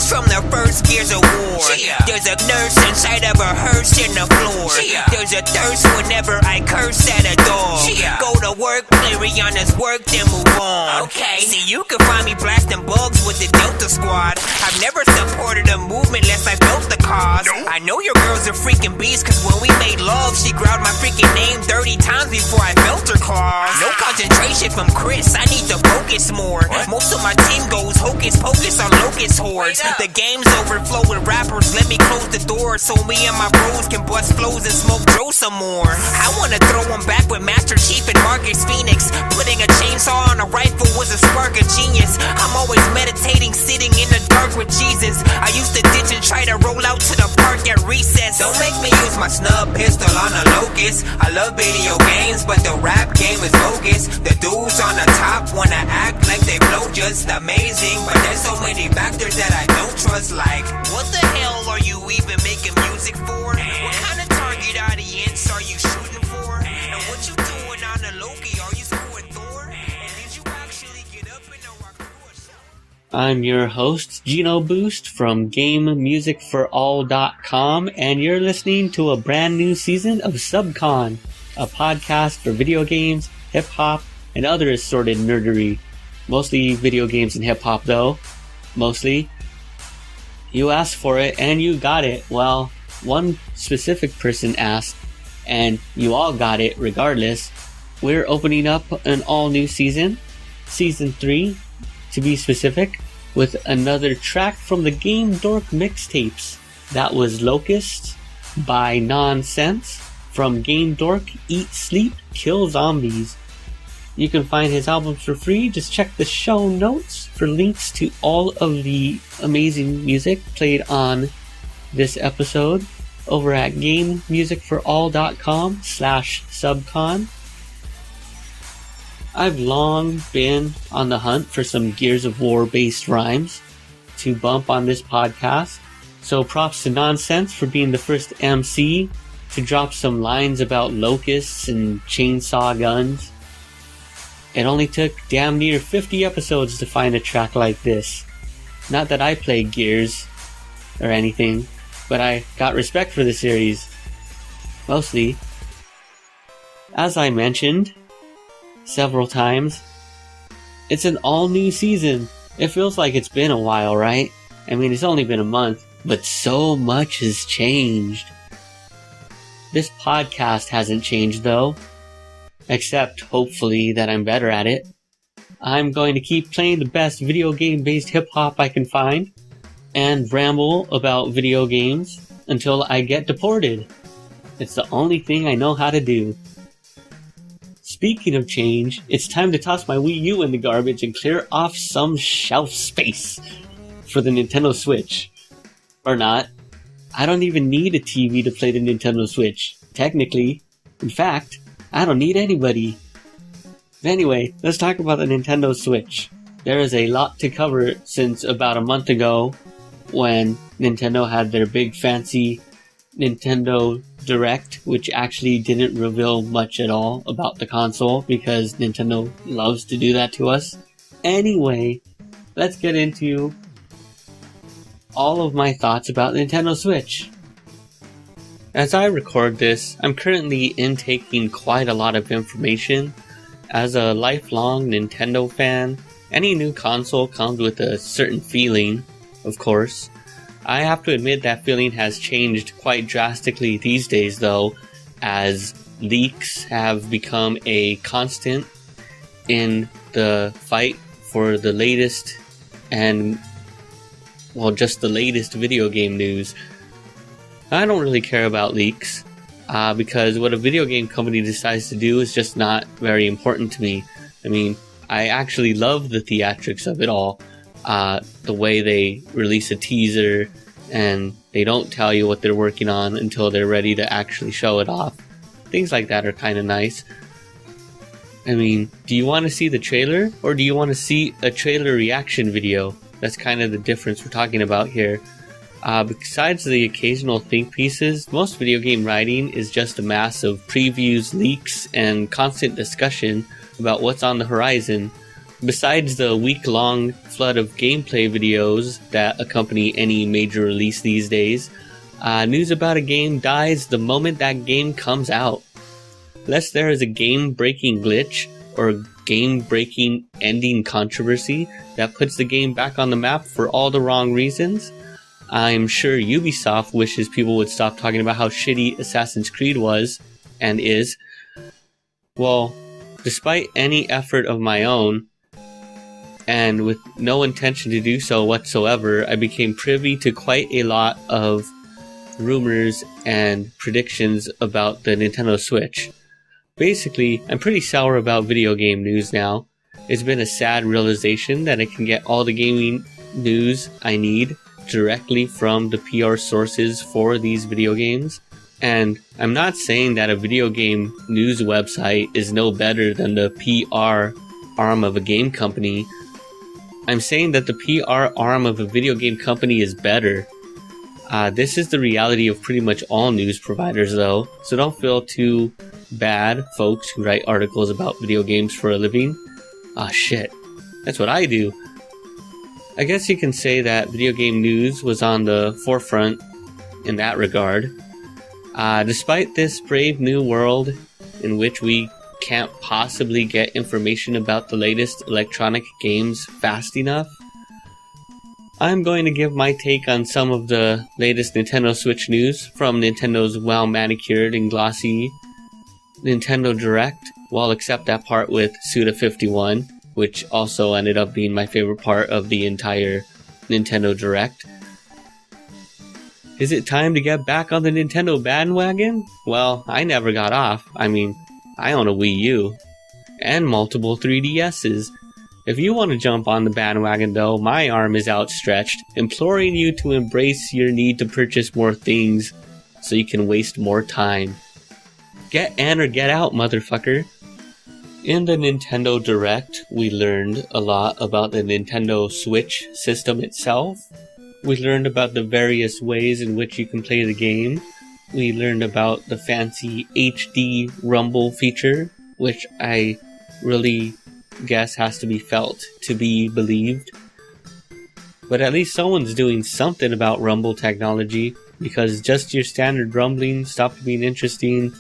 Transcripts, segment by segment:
from the first Gears of War. There's a nurse inside of a hearse in the floor. There's a thirst whenever I curse at a dog. Go to work, play Rihanna's work, then move on. Okay. See, you can find me blasting bugs with the Delta Squad. I've never supported a movement unless I built the cause. I know your girl's a freaking beast, cause when we made love, she growled my freaking name 30 times before I felt her claws. No concentration from Chris, I need to focus more. Most of my team goes hocus pocus on locust hordes. The game's overflow with rappers, let me close the door so me and my bros can bust flows and smoke Joe some more. I wanna throw them back with Master Chief and Marcus Phoenix. Putting a chainsaw on a rifle was a spark of genius. I'm always meditating, sitting in the dark with Jesus. I used to ditch and try to roll out to the park at recess. Don't make me use my snub pistol on a locust. I love video games, but the rap game is bogus. The dudes on the top wanna act like they blow just amazing, but there's so many factors that I don't trust. Like, what the hell are you even making music for? What kind of target audience are you shooting for? And what you doing on the Loki? Are you screwing Thor? And did you actually get up in the rock through a show? I'm your host, Gino Boost from GameMusicForAll.com, and you're listening to a brand new season of SUBCON, a podcast for video games, hip-hop, and other assorted nerdery. Mostly video games and hip-hop, though. Mostly. You asked for it, and you got it. Well, one specific person asked, and you all got it regardless. We're opening up an all-new season, Season 3, to be specific, with another track from the K-Murodck mixtapes. That was Locust by Nonsenze from K-Murodck Eat, Sleep, Kill Zombies. You can find his albums for free. Just check the show notes for links to all of the amazing music played on this episode over at GameMusicForAll.com/SUBCON. I've long been on the hunt for some Gears of War based rhymes to bump on this podcast. So props to Nonsenze for being the first MC to drop some lines about locusts and chainsaw guns. It only took damn near 50 episodes to find a track like this. Not that I play Gears or anything, but I got respect for the series. Mostly. As I mentioned several times, it's an all-new season. It feels like it's been a while, right? I mean, it's only been a month, but so much has changed. This podcast hasn't changed, though. Except, hopefully, that I'm better at it. I'm going to keep playing the best video game-based hip-hop I can find, and ramble about video games until I get deported. It's the only thing I know how to do. Speaking of change, it's time to toss my Wii U in the garbage and clear off some shelf space for the Nintendo Switch. Or not. I don't even need a TV to play the Nintendo Switch, technically. In fact, I don't need anybody. Anyway, let's talk about the Nintendo Switch. There is a lot to cover since about a month ago when Nintendo had their big fancy Nintendo Direct, which actually didn't reveal much at all about the console because Nintendo loves to do that to us. Anyway, let's get into all of my thoughts about Nintendo Switch. As I record this, I'm currently intaking quite a lot of information. As a lifelong Nintendo fan, any new console comes with a certain feeling, of course. I have to admit that feeling has changed quite drastically these days, though, as leaks have become a constant in the fight for the latest and, well, just the latest video game news. I don't really care about leaks, because what a video game company decides to do is just not very important to me. I mean, I actually love the theatrics of it all. The way they release a teaser and they don't tell you what they're working on until they're ready to actually show it off. Things like that are kind of nice. I mean, do you want to see the trailer or do you want to see a trailer reaction video? That's kind of the difference we're talking about here. Besides the occasional think pieces, most video game writing is just a mass of previews, leaks, and constant discussion about what's on the horizon. Besides the week-long flood of gameplay videos that accompany any major release these days, news about a game dies the moment that game comes out. Unless there is a game-breaking glitch or game-breaking ending controversy that puts the game back on the map for all the wrong reasons, I'm sure Ubisoft wishes people would stop talking about how shitty Assassin's Creed was and is. Well, despite any effort of my own, and with no intention to do so whatsoever, I became privy to quite a lot of rumors and predictions about the Nintendo Switch. Basically, I'm pretty sour about video game news now. It's been a sad realization that I can get all the gaming news I need directly from the PR sources for these video games. And I'm not saying that a video game news website is no better than the PR arm of a game company. I'm saying that the PR arm of a video game company is better. This is the reality of pretty much all news providers though, so don't feel too bad, folks who write articles about video games for a living. Shit, that's what I do. I guess you can say that video game news was on the forefront in that regard. Despite this brave new world in which we can't possibly get information about the latest electronic games fast enough, I'm going to give my take on some of the latest Nintendo Switch news from Nintendo's well-manicured and glossy Nintendo Direct, well except that part with Suda51, which also ended up being my favorite part of the entire Nintendo Direct. Is it time to get back on the Nintendo bandwagon? Well, I never got off. I mean, I own a Wii U and multiple 3DSs. If you want to jump on the bandwagon though, my arm is outstretched, imploring you to embrace your need to purchase more things so you can waste more time. Get in or get out, motherfucker. In the Nintendo Direct, we learned a lot about the Nintendo Switch system itself. We learned about the various ways in which you can play the game. We learned about the fancy HD Rumble feature, which I really guess has to be felt to be believed. But at least someone's doing something about Rumble technology, because just your standard rumbling stopped being interesting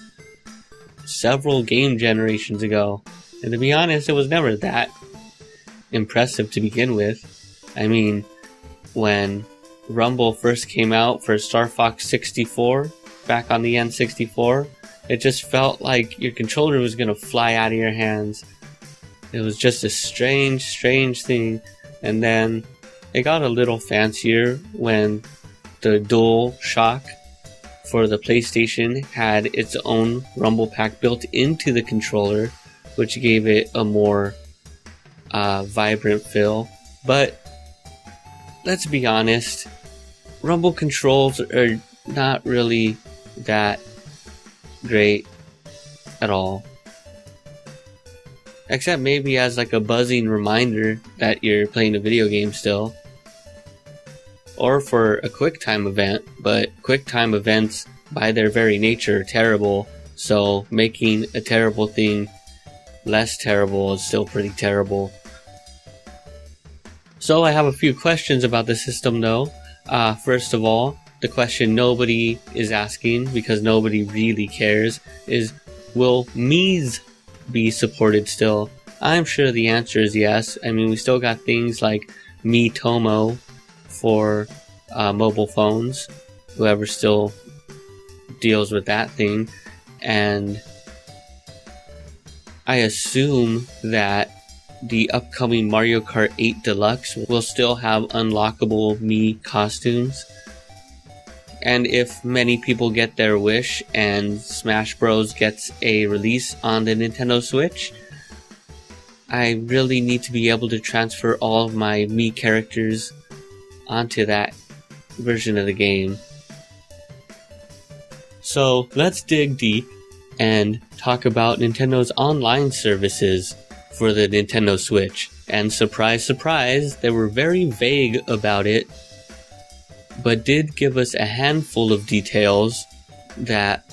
several game generations ago. And to be honest, it was never that impressive to begin with. I mean, when Rumble first came out for Star Fox 64, back on the N64, it just felt like your controller was gonna fly out of your hands. It was just a strange thing. And then it got a little fancier when the DualShock for the PlayStation had its own Rumble Pack built into the controller, which gave it a more vibrant feel. But let's be honest, Rumble controls are not really that great at all. Except maybe as like a buzzing reminder that you're playing a video game still. Or for a QuickTime event, but QuickTime events by their very nature are terrible, so making a terrible thing less terrible is still pretty terrible. So I have a few questions about the system though. First of all, the question nobody is asking, because nobody really cares, is will Mii's be supported still? I'm sure the answer is yes. I mean, we still got things like Miitomo for mobile phones, whoever still deals with that thing, and I assume that the upcoming Mario Kart 8 Deluxe will still have unlockable Mii costumes. And if many people get their wish and Smash Bros gets a release on the Nintendo Switch, I really need to be able to transfer all of my Mii characters onto that version of the game. So let's dig deep and talk about Nintendo's online services for the Nintendo Switch. And surprise, surprise, they were very vague about it, but did give us a handful of details that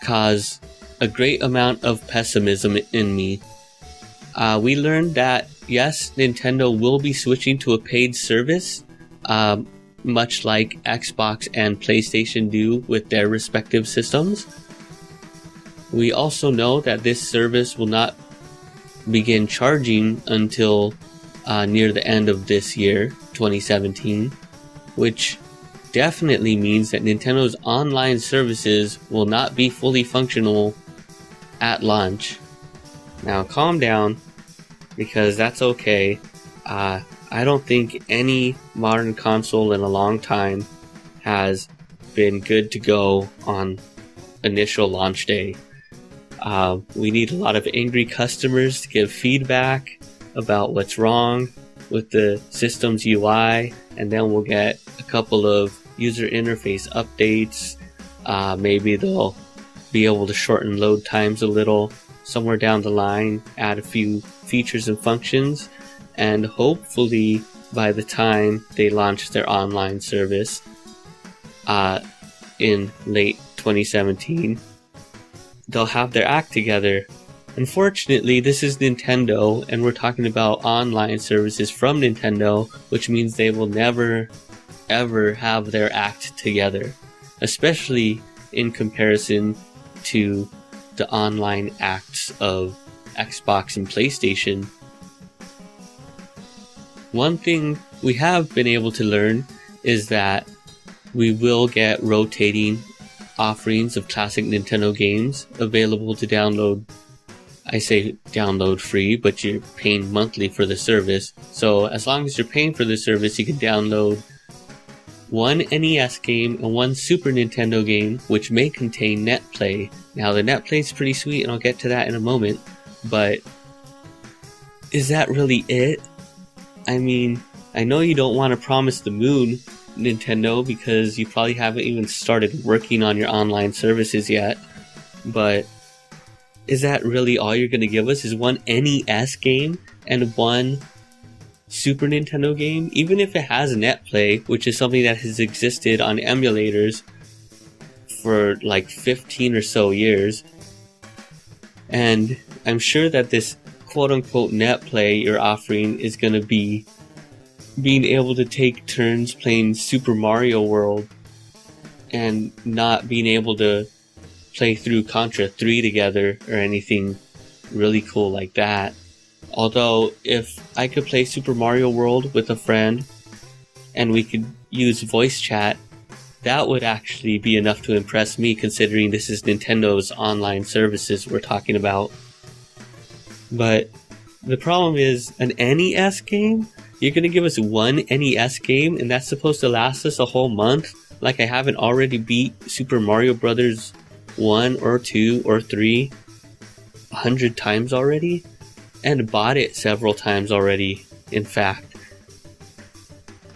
cause a great amount of pessimism in me. We learned that, yes, Nintendo will be switching to a paid service, much like Xbox and PlayStation do with their respective systems. We also know that this service will not begin charging until near the end of this year, 2017, which definitely means that Nintendo's online services will not be fully functional at launch. Now calm down, because that's okay. I don't think any modern console in a long time has been good to go on initial launch day. We need a lot of angry customers to give feedback about what's wrong with the system's UI, and then we'll get a couple of user interface updates. Maybe they'll be able to shorten load times a little somewhere down the line, add a few features and functions, and hopefully by the time they launch their online service in late 2017, they'll have their act together. Unfortunately, this is Nintendo, and we're talking about online services from Nintendo, which means they will never, ever have their act together, especially in comparison to the online acts of Xbox and PlayStation. One thing we have been able to learn is that we will get rotating offerings of classic Nintendo games available to download. I say download free, but you're paying monthly for the service. So as long as you're paying for the service, you can download one NES game and one Super Nintendo game, which may contain NetPlay. Now the NetPlay is pretty sweet, and I'll get to that in a moment, but is that really it? I mean, I know you don't want to promise the moon, Nintendo, because you probably haven't even started working on your online services yet, but is that really all you're going to give us? Is one NES game and one Super Nintendo game? Even if it has NetPlay, which is something that has existed on emulators for like 15 or so years, and I'm sure that this quote-unquote NetPlay you're offering is going to be being able to take turns playing Super Mario World and not being able to play through Contra 3 together or anything really cool like that. Although, if I could play Super Mario World with a friend and we could use voice chat, that would actually be enough to impress me, considering this is Nintendo's online services we're talking about. But the problem is, an NES game? You're gonna give us one NES game and that's supposed to last us a whole month? Like I haven't already beat Super Mario Brothers 1 or 2 or 3 100 times already? And bought it several times already, in fact.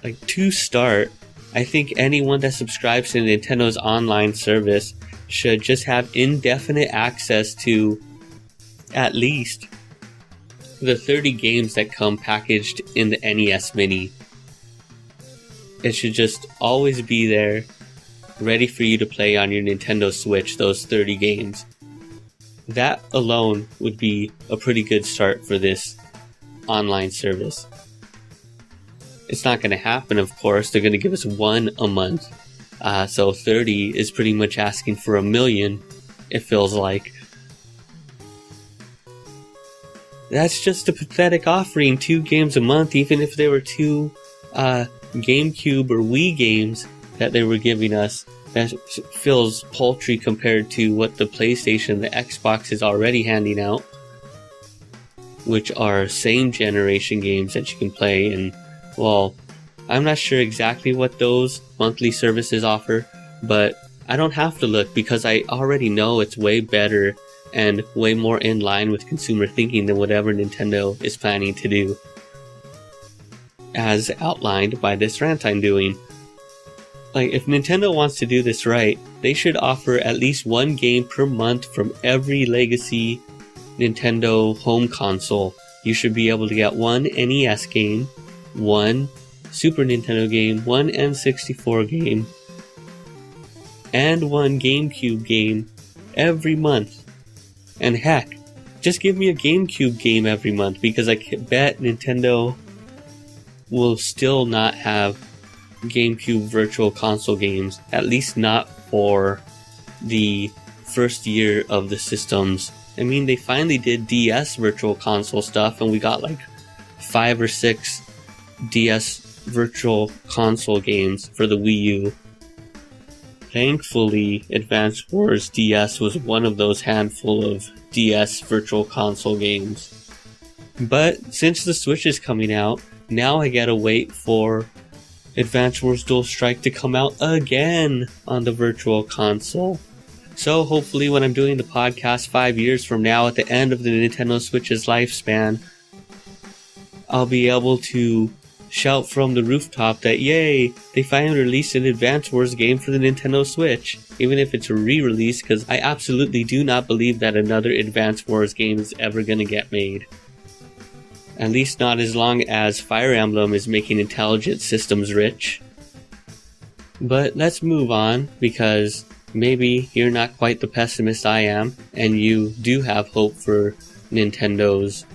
Like, to start, I think anyone that subscribes to Nintendo's online service should just have indefinite access to at least the 30 games that come packaged in the NES Mini. It should just always be there, ready for you to play on your Nintendo Switch, those 30 games. That alone would be a pretty good start for this online service. It's not going to happen, of course. They're going to give us one a month. So 30 is pretty much asking for 1 million, it feels like. That's just a pathetic offering, 2 games a month, even if they were 2 GameCube or Wii games that they were giving us. That feels paltry compared to what the PlayStation, the Xbox is already handing out, which are same generation games that you can play. And, well, I'm not sure exactly what those monthly services offer, but I don't have to look because I already know it's way better and way more in line with consumer thinking than whatever Nintendo is planning to do, as outlined by this rant I'm doing. Like, if Nintendo wants to do this right, they should offer at least 1 game per month from every legacy Nintendo home console. You should be able to get 1 NES game, 1 Super Nintendo game, 1 N64 game, and 1 GameCube game every month. And heck, just give me a GameCube game every month, because I bet Nintendo will still not have GameCube Virtual Console games, at least not for the first year of the systems. I mean, they finally did DS Virtual Console stuff, and we got like 5 or 6 DS Virtual Console games for the Wii U. Thankfully, Advance Wars DS was one of those handful of DS Virtual Console games. But since the Switch is coming out, now I gotta wait for Advance Wars Dual Strike to come out again on the Virtual Console. So hopefully when I'm doing the podcast 5 years from now, at the end of the Nintendo Switch's lifespan, I'll be able to shout from the rooftop that, yay, they finally released an Advance Wars game for the Nintendo Switch, even if it's a re-release, because I absolutely do not believe that another Advance Wars game is ever going to get made. At least not as long as Fire Emblem is making intelligent systems rich. But let's move on, because maybe you're not quite the pessimist I am, and you do have hope for Nintendo's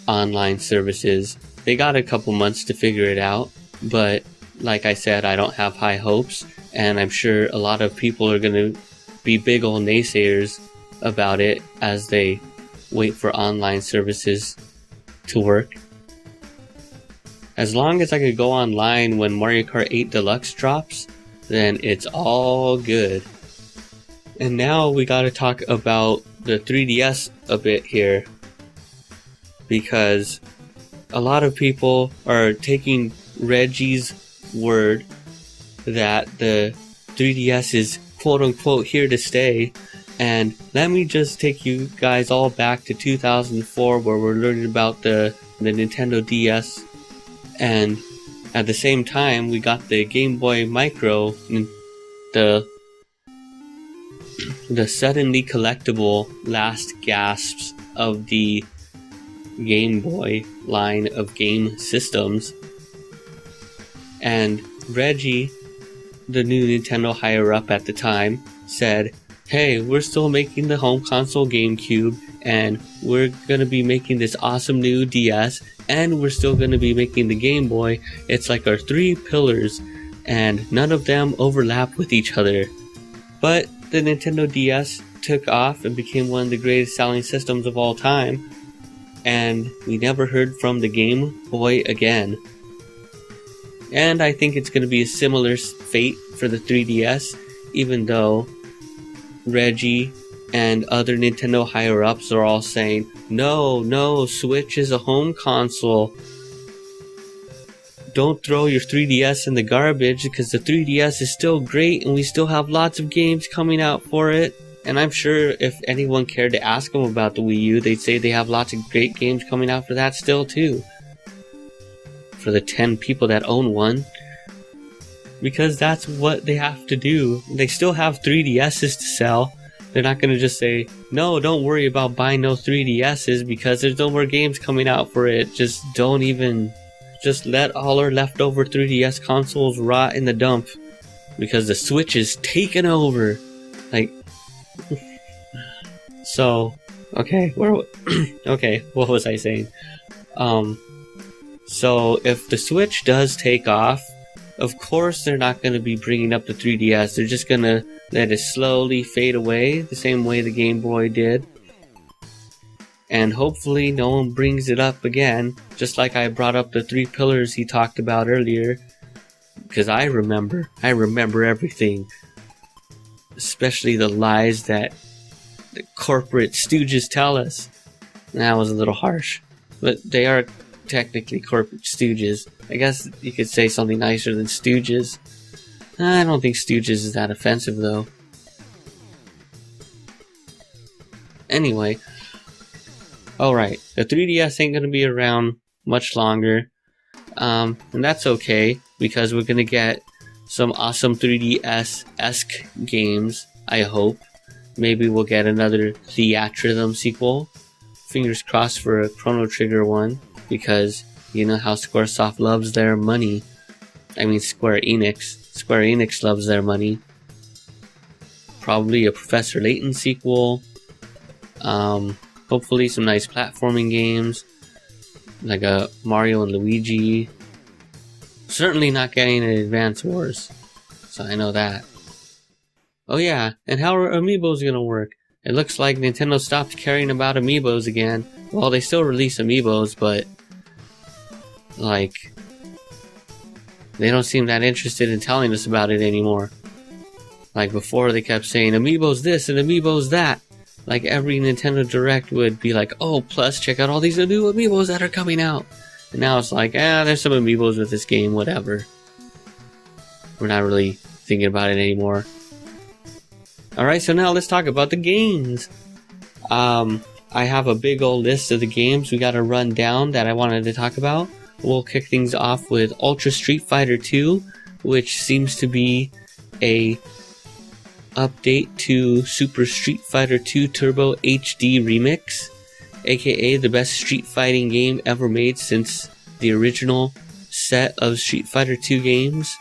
online services. They got a couple months to figure it out, but like I said, I don't have high hopes, and I'm sure a lot of people are going to be big ol' naysayers about it as they wait for online services to work. As long as I could go online when Mario Kart 8 Deluxe drops, then it's all good. And now we gotta talk about the 3DS a bit here, because a lot of people are taking Reggie's word that the 3DS is quote-unquote here to stay, and let me just take you guys all back to 2004, where we're learning about the Nintendo DS, and at the same time we got the Game Boy Micro, the suddenly collectible last gasps of the Game Boy line of game systems. And Reggie, the new Nintendo higher up at the time, said, hey, we're still making the home console GameCube, and we're gonna be making this awesome new DS, and we're still gonna be making the Game Boy. It's like our 3 pillars, and none of them overlap with each other. But the Nintendo DS took off and became one of the greatest selling systems of all time, and we never heard from the Game Boy again. And I think it's going to be a similar fate for the 3DS, even though Reggie and other Nintendo higher-ups are all saying, no, Switch is a home console. Don't throw your 3DS in the garbage, because the 3DS is still great and we still have lots of games coming out for it. And I'm sure if anyone cared to ask them about the Wii U, they'd say they have lots of great games coming out for that still too. For the 10 people that own one. Because that's what they have to do. They still have 3DSs to sell. They're not going to just say, no, don't worry about buying no 3DSs because there's no more games coming out for it. Just let all our leftover 3DS consoles rot in the dump. Because the Switch is taken over. So, okay, what was I saying? So if the Switch does take off, of course they're not going to be bringing up the 3DS. They're just going to let it slowly fade away, the same way the Game Boy did. And hopefully no one brings it up again, just like I brought up the 3 pillars he talked about earlier. Because I remember everything. Especially the lies that the corporate stooges tell us. That was a little harsh. But they are technically corporate stooges. I guess you could say something nicer than stooges. I don't think stooges is that offensive though. Anyway. Alright, the 3DS ain't gonna be around much longer. And that's okay, because we're gonna get some awesome 3DS-esque games, I hope. Maybe we'll get another Theatrhythm sequel. Fingers crossed for a Chrono Trigger one, because you know how Squaresoft loves their money. I mean Square Enix. Square Enix loves their money. Probably a Professor Layton sequel. Hopefully some nice platforming games, like a Mario and Luigi. Certainly not getting an Advance Wars, so I know that. Oh yeah, and how are amiibos gonna work? It looks like Nintendo stopped caring about amiibos again. Well, they still release amiibos, but like, they don't seem that interested in telling us about it anymore. Like before, they kept saying amiibos this and amiibos that. Like every Nintendo Direct would be like, oh, plus check out all these new amiibos that are coming out. And now it's like, there's some amiibos with this game, whatever. We're not really thinking about it anymore. Alright, so now let's talk about the games. I have a big old list of the games we gotta run down that I wanted to talk about. We'll kick things off with Ultra Street Fighter 2, which seems to be a update to Super Street Fighter 2 Turbo HD Remix, aka the best street fighting game ever made since the original set of Street Fighter 2 games.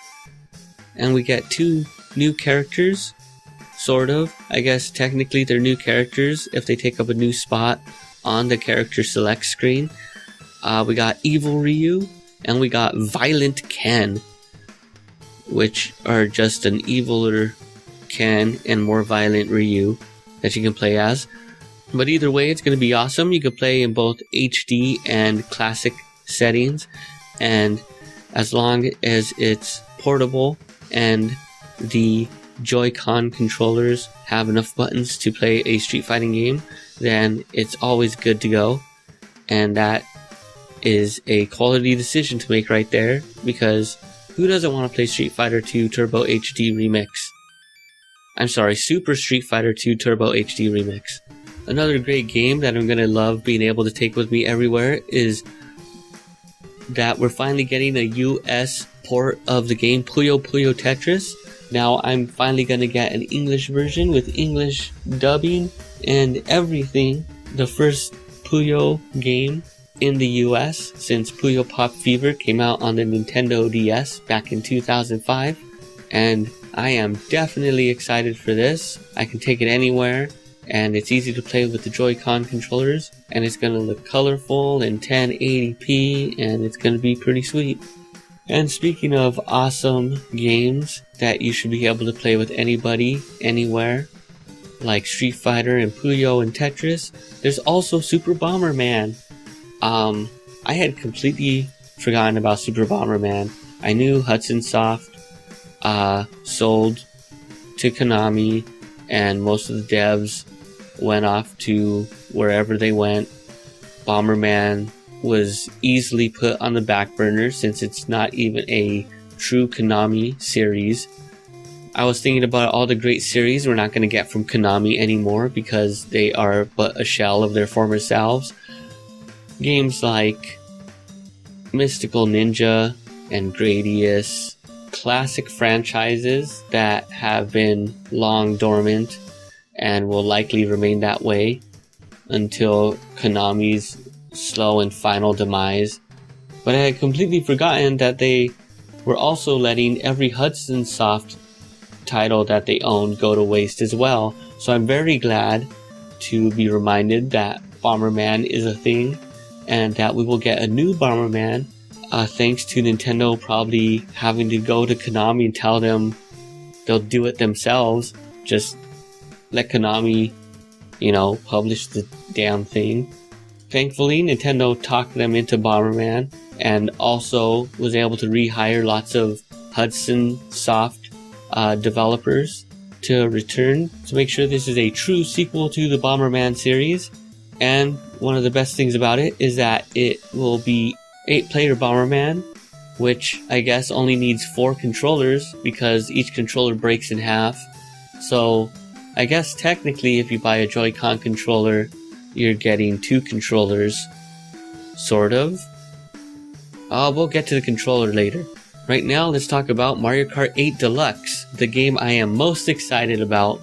And we get 2 new characters, sort of. I guess technically they're new characters if they take up a new spot on the character select screen. We got Evil Ryu and we got Violent Ken, which are just an eviler Ken and more violent Ryu that you can play as. But either way, it's going to be awesome. You can play in both HD and classic settings, and as long as it's portable and the Joy-Con controllers have enough buttons to play a street fighting game, then it's always good to go. And that is a quality decision to make right there, because who doesn't want to play Street Fighter 2 Turbo HD Remix? I'm sorry, Super Street Fighter 2 Turbo HD Remix. Another great game that I'm going to love being able to take with me everywhere is that we're finally getting a US port of the game Puyo Puyo Tetris. Now I'm finally going to get an English version with English dubbing and everything. The first Puyo game in the US since Puyo Pop Fever came out on the Nintendo DS back in 2005. And I am definitely excited for this. I can take it anywhere, and it's easy to play with the Joy-Con controllers, and it's going to look colorful in 1080p, and it's going to be pretty sweet. And speaking of awesome games that you should be able to play with anybody, anywhere, like Street Fighter and Puyo and Tetris, there's also Super Bomberman. I had completely forgotten about Super Bomberman. I knew Hudson Soft sold to Konami, and most of the devs went off to wherever they went. Bomberman was easily put on the back burner since it's not even a true Konami series. I was thinking about all the great series we're not going to get from Konami anymore because they are but a shell of their former selves. Games like Mystical Ninja and Gradius, classic franchises that have been long dormant and will likely remain that way until Konami's slow and final demise. But I had completely forgotten that they were also letting every Hudson Soft title that they owned go to waste as well. So I'm very glad to be reminded that Bomberman is a thing and that we will get a new Bomberman. Thanks to Nintendo probably having to go to Konami and tell them they'll do it themselves. Just let Konami, publish the damn thing. Thankfully, Nintendo talked them into Bomberman and also was able to rehire lots of Hudson Soft developers to return to make sure this is a true sequel to the Bomberman series. And one of the best things about it is that it will be 8-player Bomberman, which I guess only needs 4 controllers because each controller breaks in half. So I guess technically if you buy a Joy-Con controller, you're getting 2 controllers, sort of. We'll get to the controller later. Right now, let's talk about Mario Kart 8 Deluxe, the game I am most excited about.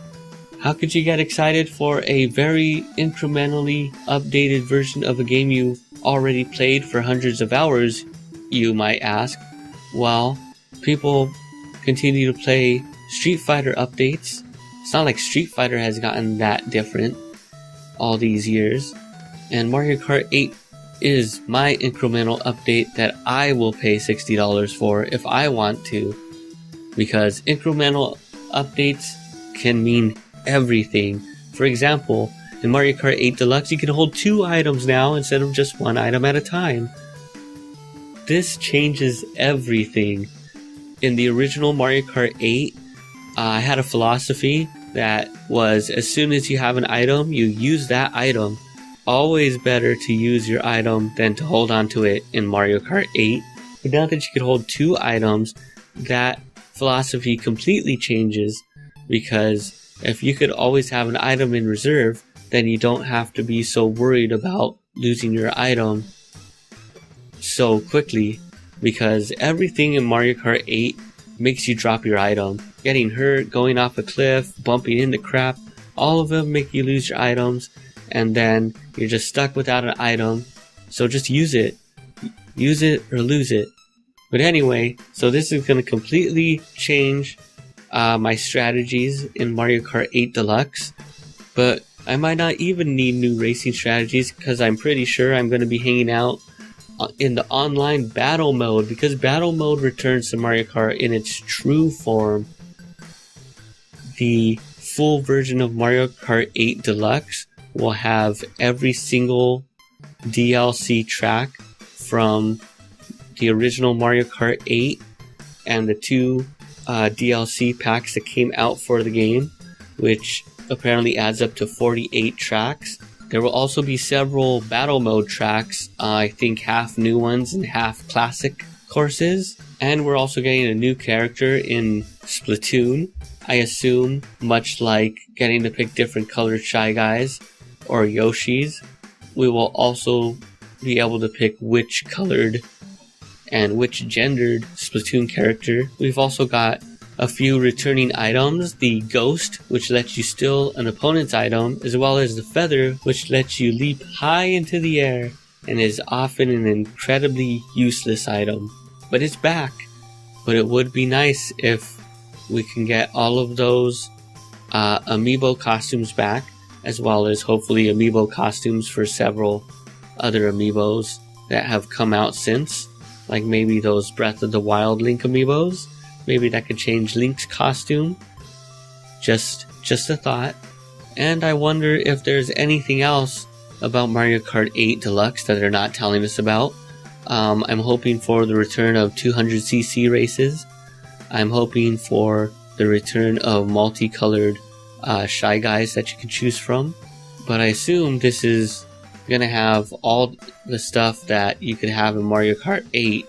How could you get excited for a very incrementally updated version of a game you already played for hundreds of hours, you might ask? Well, people continue to play Street Fighter updates. It's not like Street Fighter has gotten that different all these years. And Mario Kart 8 is my incremental update that I will pay $60 for if I want to. Because incremental updates can mean everything. For example, in Mario Kart 8 Deluxe, you can hold 2 items now instead of just 1 item at a time. This changes everything. In the original Mario Kart 8, I had a philosophy that was, as soon as you have an item, you use that item. Always better to use your item than to hold on to it in Mario Kart 8. But now that you can hold 2 items, that philosophy completely changes, because if you could always have an item in reserve, then you don't have to be so worried about losing your item so quickly, because everything in Mario Kart 8 makes you drop your item. Getting hurt, going off a cliff, bumping into crap, all of them make you lose your items, and then you're just stuck without an item. So just use it. Use it or lose it. But anyway, so this is going to completely change my strategies in Mario Kart 8 Deluxe. But I might not even need new racing strategies, because I'm pretty sure I'm going to be hanging out in the online battle mode, because battle mode returns to Mario Kart in its true form. The full version of Mario Kart 8 Deluxe will have every single DLC track from the original Mario Kart 8 and the 2 DLC packs that came out for the game, which apparently adds up to 48 tracks. There will also be several battle mode tracks, I think half new ones and half classic courses. And we're also getting a new character in Splatoon. I assume, much like getting to pick different colored Shy Guys or Yoshis, we will also be able to pick which colored and which gendered Splatoon character. We've also got a few returning items, the Ghost, which lets you steal an opponent's item, as well as the Feather, which lets you leap high into the air and is often an incredibly useless item. But it's back. But it would be nice if we can get all of those amiibo costumes back, as well as hopefully amiibo costumes for several other amiibos that have come out since, like maybe those Breath of the Wild Link amiibos. Maybe that could change Link's costume. Just a thought. And I wonder if there's anything else about Mario Kart 8 Deluxe that they're not telling us about. I'm hoping for the return of 200cc races. I'm hoping for the return of multicolored Shy Guys that you can choose from. But I assume this is going to have all the stuff that you could have in Mario Kart 8,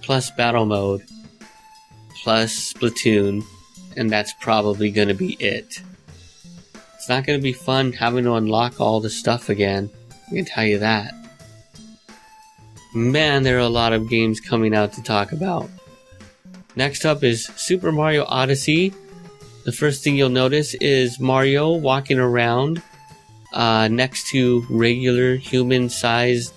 plus Battle Mode, plus Splatoon, and that's probably going to be it. It's not going to be fun having to unlock all the stuff again, I can tell you that. Man, there are a lot of games coming out to talk about. Next up is Super Mario Odyssey. The first thing you'll notice is Mario walking around next to regular human-sized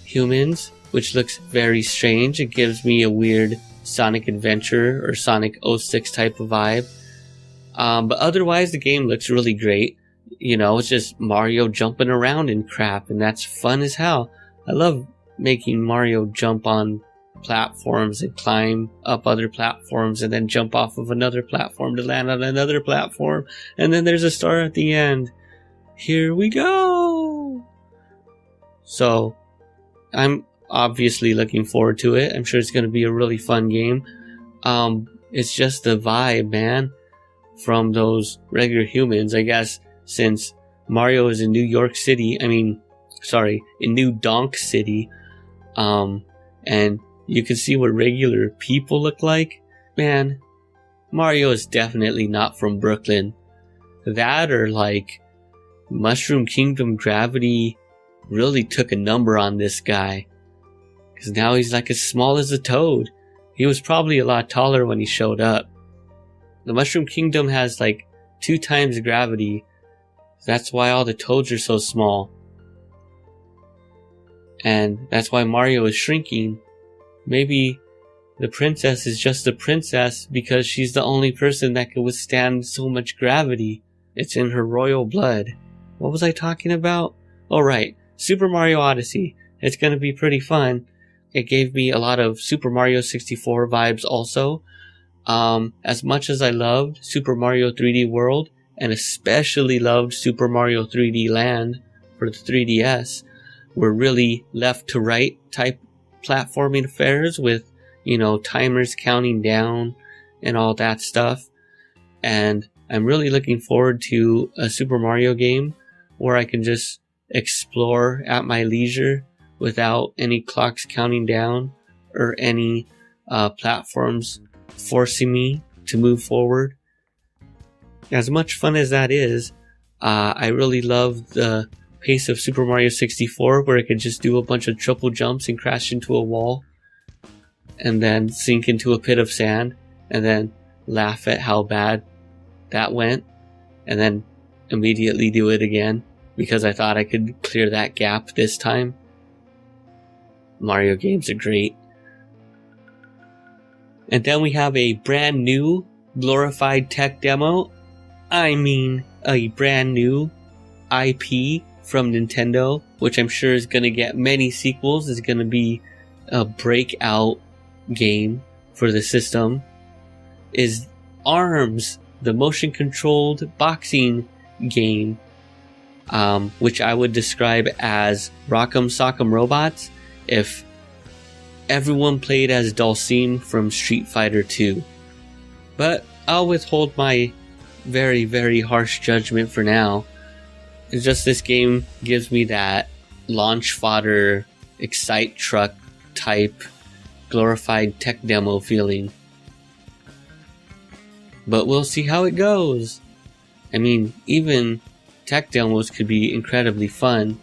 humans, which looks very strange. It gives me a weird Sonic Adventure or Sonic 06 type of vibe. But otherwise, the game looks really great. You know, it's just Mario jumping around and crap, and that's fun as hell. I love making Mario jump on platforms and climb up other platforms and then jump off of another platform to land on another platform, and then there's a star at the end. Here we go! So, I'm obviously looking forward to it. I'm sure it's going to be a really fun game. It's just the vibe, man, from those regular humans. I guess since Mario is in New Donk City, and you can see what regular people look like. Man, Mario is definitely not from Brooklyn. That or like Mushroom Kingdom gravity really took a number on this guy. Because now he's like as small as a toad. He was probably a lot taller when he showed up. The Mushroom Kingdom has like 2 times gravity. That's why all the toads are so small. And that's why Mario is shrinking. Maybe the princess is just a princess because she's the only person that can withstand so much gravity. It's in her royal blood. What was I talking about? Alright, Super Mario Odyssey. It's gonna be pretty fun. It gave me a lot of Super Mario 64 vibes also. As much as I loved Super Mario 3D World, and especially loved Super Mario 3D Land for the 3DS, were really left to right type platforming affairs with, timers counting down and all that stuff. And I'm really looking forward to a Super Mario game where I can just explore at my leisure without any clocks counting down or any platforms forcing me to move forward. As much fun as that is, I really love the pace of Super Mario 64, where I could just do a bunch of triple jumps and crash into a wall and then sink into a pit of sand and then laugh at how bad that went and then immediately do it again because I thought I could clear that gap this time. Mario games are great. And then we have a brand new glorified tech demo. I mean, a brand new IP from Nintendo, which I'm sure is going to get many sequels. It's going to be a breakout game for the system. Is ARMS, the motion-controlled boxing game, which I would describe as Rock'em Sock'em Robots if everyone played as Dulcine from Street Fighter 2. But I'll withhold my very, very harsh judgment for now. It's just this game gives me that launch fodder, excite truck type glorified tech demo feeling. But we'll see how it goes. I mean, even tech demos could be incredibly fun.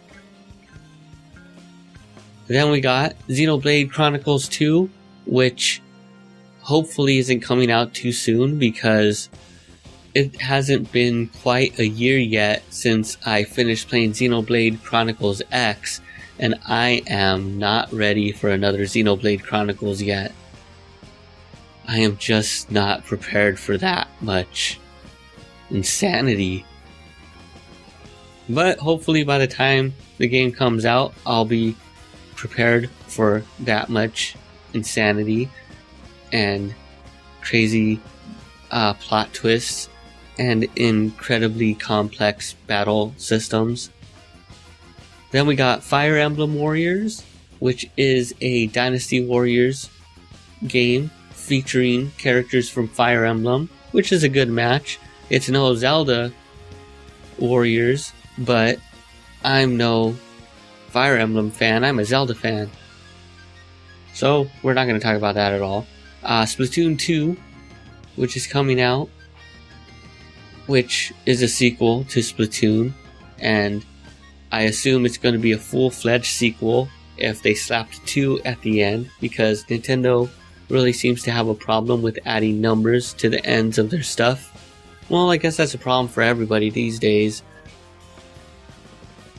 Then we got Xenoblade Chronicles 2, which hopefully isn't coming out too soon because it hasn't been quite a year yet since I finished playing Xenoblade Chronicles X, and I am not ready for another Xenoblade Chronicles yet. I am just not prepared for that much insanity. But hopefully by the time the game comes out, I'll be prepared for that much insanity and crazy plot twists and incredibly complex battle systems. Then we got Fire Emblem Warriors, which is a Dynasty Warriors game featuring characters from Fire Emblem, which is a good match. It's no Zelda Warriors, but I'm no Fire Emblem fan, I'm a Zelda fan. So, we're not going to talk about that at all. Splatoon 2, which is coming out, which is a sequel to Splatoon, and I assume it's going to be a full-fledged sequel if they slapped 2 at the end, because Nintendo really seems to have a problem with adding numbers to the ends of their stuff. Well, I guess that's a problem for everybody these days.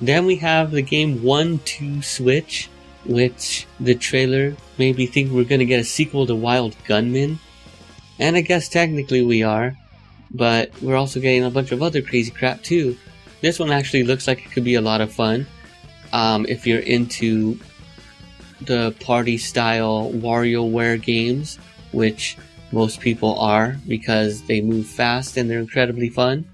Then we have the game 1-2 Switch, which the trailer made me think we're going to get a sequel to Wild Gunman. And I guess technically we are, but we're also getting a bunch of other crazy crap too. This one actually looks like it could be a lot of fun if you're into the party style WarioWare games, which most people are because they move fast and they're incredibly fun.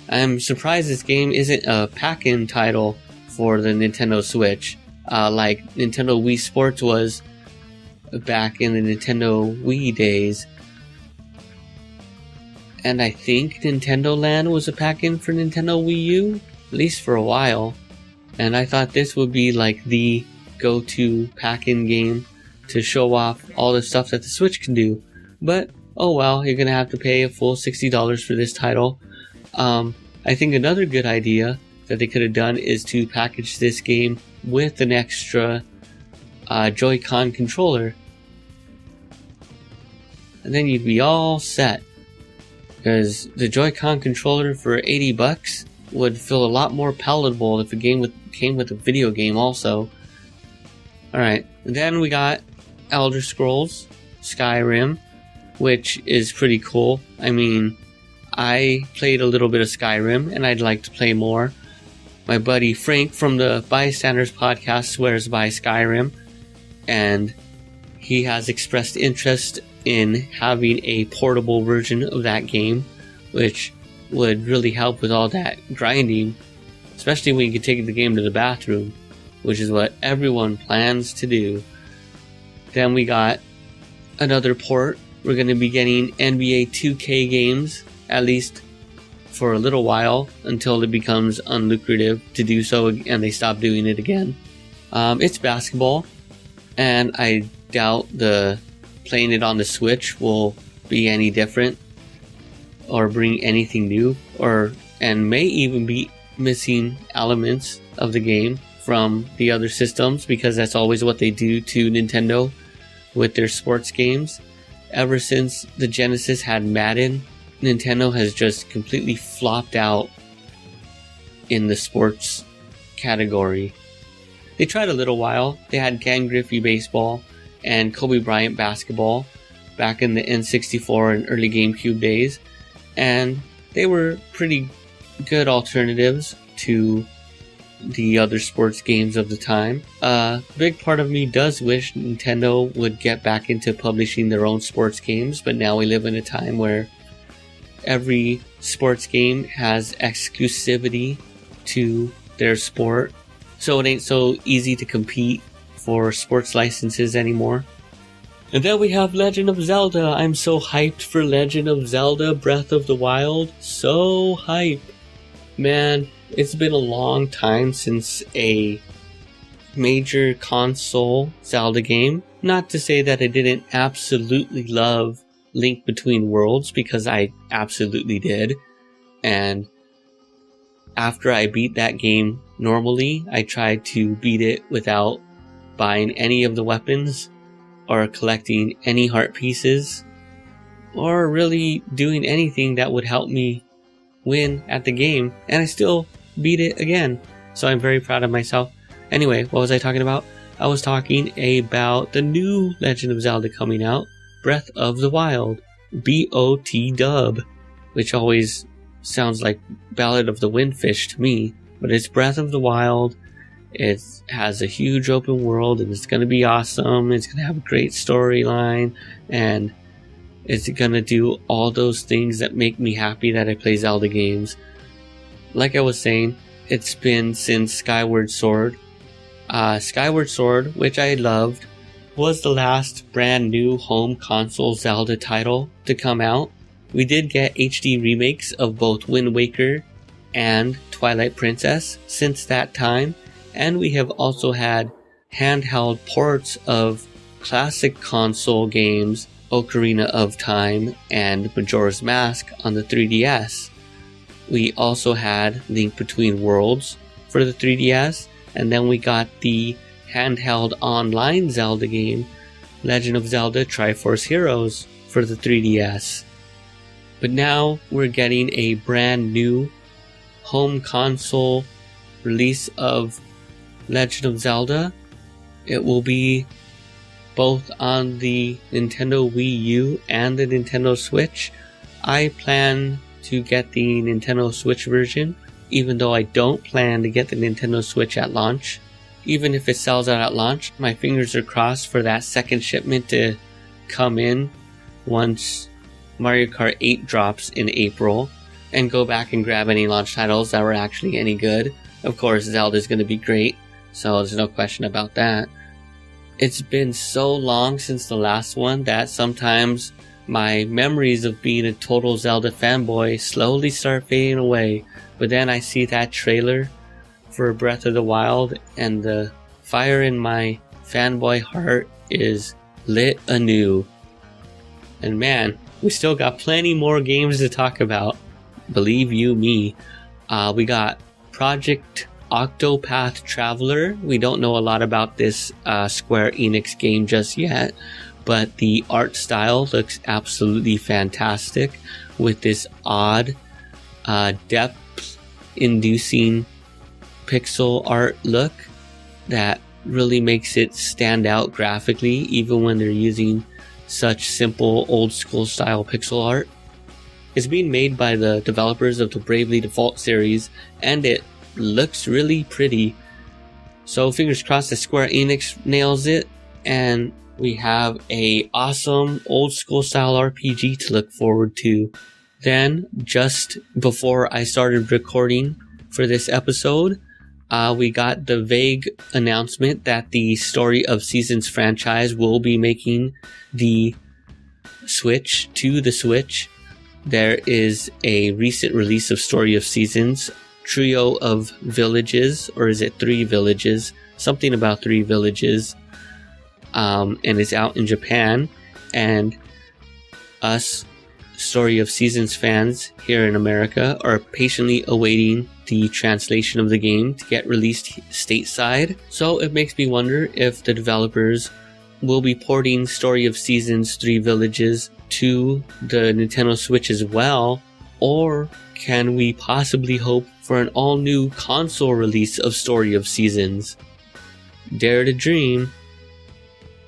I'm surprised this game isn't a pack-in title for the Nintendo Switch, like Nintendo Wii Sports was back in the Nintendo Wii days. And I think Nintendo Land was a pack-in for Nintendo Wii U, at least for a while. And I thought this would be like the go-to pack-in game to show off all the stuff that the Switch can do. But, oh well, you're gonna have to pay a full $60 for this title. I think another good idea that they could have done is to package this game with an extra Joy-Con controller. And then you'd be all set. Because the Joy-Con controller for $80 would feel a lot more palatable if it came with a video game also. Alright, then we got Elder Scrolls Skyrim, which is pretty cool. I mean, I played a little bit of Skyrim and I'd like to play more. My buddy Frank from the Bystanders podcast swears by Skyrim, and he has expressed interest in having a portable version of that game, which would really help with all that grinding, especially when you can take the game to the bathroom, which is what everyone plans to do. Then we got another port. We're going to be getting NBA 2K games, at least for a little while, until it becomes unlucrative to do so and they stop doing it again. It's basketball, and I doubt playing it on the Switch will be any different or bring anything new, and may even be missing elements of the game from the other systems, because that's always what they do to Nintendo with their sports games. Ever since the Genesis had Madden, Nintendo has just completely flopped out in the sports category. They tried a little while. They had Ken Griffey baseball and Kobe Bryant basketball back in the N64 and early GameCube days, and they were pretty good alternatives to the other sports games of the time. A big part of me does wish Nintendo would get back into publishing their own sports games, but now we live in a time where every sports game has exclusivity to their sport, so it ain't so easy to compete for sports licenses anymore. And then we have Legend of Zelda. I'm so hyped for Legend of Zelda Breath of the Wild. So hype. Man, it's been a long time since a major console Zelda game. Not to say that I didn't absolutely love Link Between Worlds, because I absolutely did. And after I beat that game normally, I tried to beat it without buying any of the weapons or collecting any heart pieces or really doing anything that would help me win at the game, and I still beat it again. So I'm very proud of myself. Anyway, what was I talking about? I was talking about the new Legend of Zelda coming out, Breath of the Wild, B-O-T dub, which always sounds like Ballad of the Windfish to me, but it's Breath of the Wild. It has a huge open world, and it's going to be awesome. It's going to have a great storyline, and it's going to do all those things that make me happy that I play Zelda games. Like I was saying, it's been since Skyward Sword. Skyward Sword, which I loved, was the last brand new home console Zelda title to come out. We did get HD remakes of both Wind Waker and Twilight Princess since that time, and we have also had handheld ports of classic console games, Ocarina of Time and Majora's Mask on the 3DS. We also had Link Between Worlds for the 3DS, and then we got the handheld online Zelda game, Legend of Zelda Triforce Heroes, for the 3DS. But now we're getting a brand new home console release of Legend of Zelda. It will be both on the Nintendo Wii U and the Nintendo Switch. I plan to get the Nintendo Switch version, even though I don't plan to get the Nintendo Switch at launch. Even if it sells out at launch, my fingers are crossed for that second shipment to come in once Mario Kart 8 drops in April, and go back and grab any launch titles that were actually any good. Of course, Zelda's going to be great, so there's no question about that. It's been so long since the last one that sometimes my memories of being a total Zelda fanboy slowly start fading away, but then I see that trailer for Breath of the Wild and the fire in my fanboy heart is lit anew. And man, we still got plenty more games to talk about, believe you me. We got Project Octopath Traveler. We don't know a lot about this Square Enix game just yet, but the art style looks absolutely fantastic with this odd, depth-inducing pixel art look that really makes it stand out graphically, even when they're using such simple old school style pixel art. It's being made by the developers of the Bravely Default series, and it looks really pretty. So fingers crossed that Square Enix nails it, and we have a awesome old school style RPG to look forward to. Then, just before I started recording for this episode, we got the vague announcement that the Story of Seasons franchise will be making the switch to the Switch. There is a recent release of Story of Seasons, Trio of Villages, or is it 3 Villages? Something about 3 Villages. And it's out in Japan. And us Story of Seasons fans here in America are patiently awaiting the translation of the game to get released stateside. So it makes me wonder if the developers will be porting Story of Seasons 3 Villages to the Nintendo Switch as well, or can we possibly hope for an all-new console release of Story of Seasons? Dare to dream.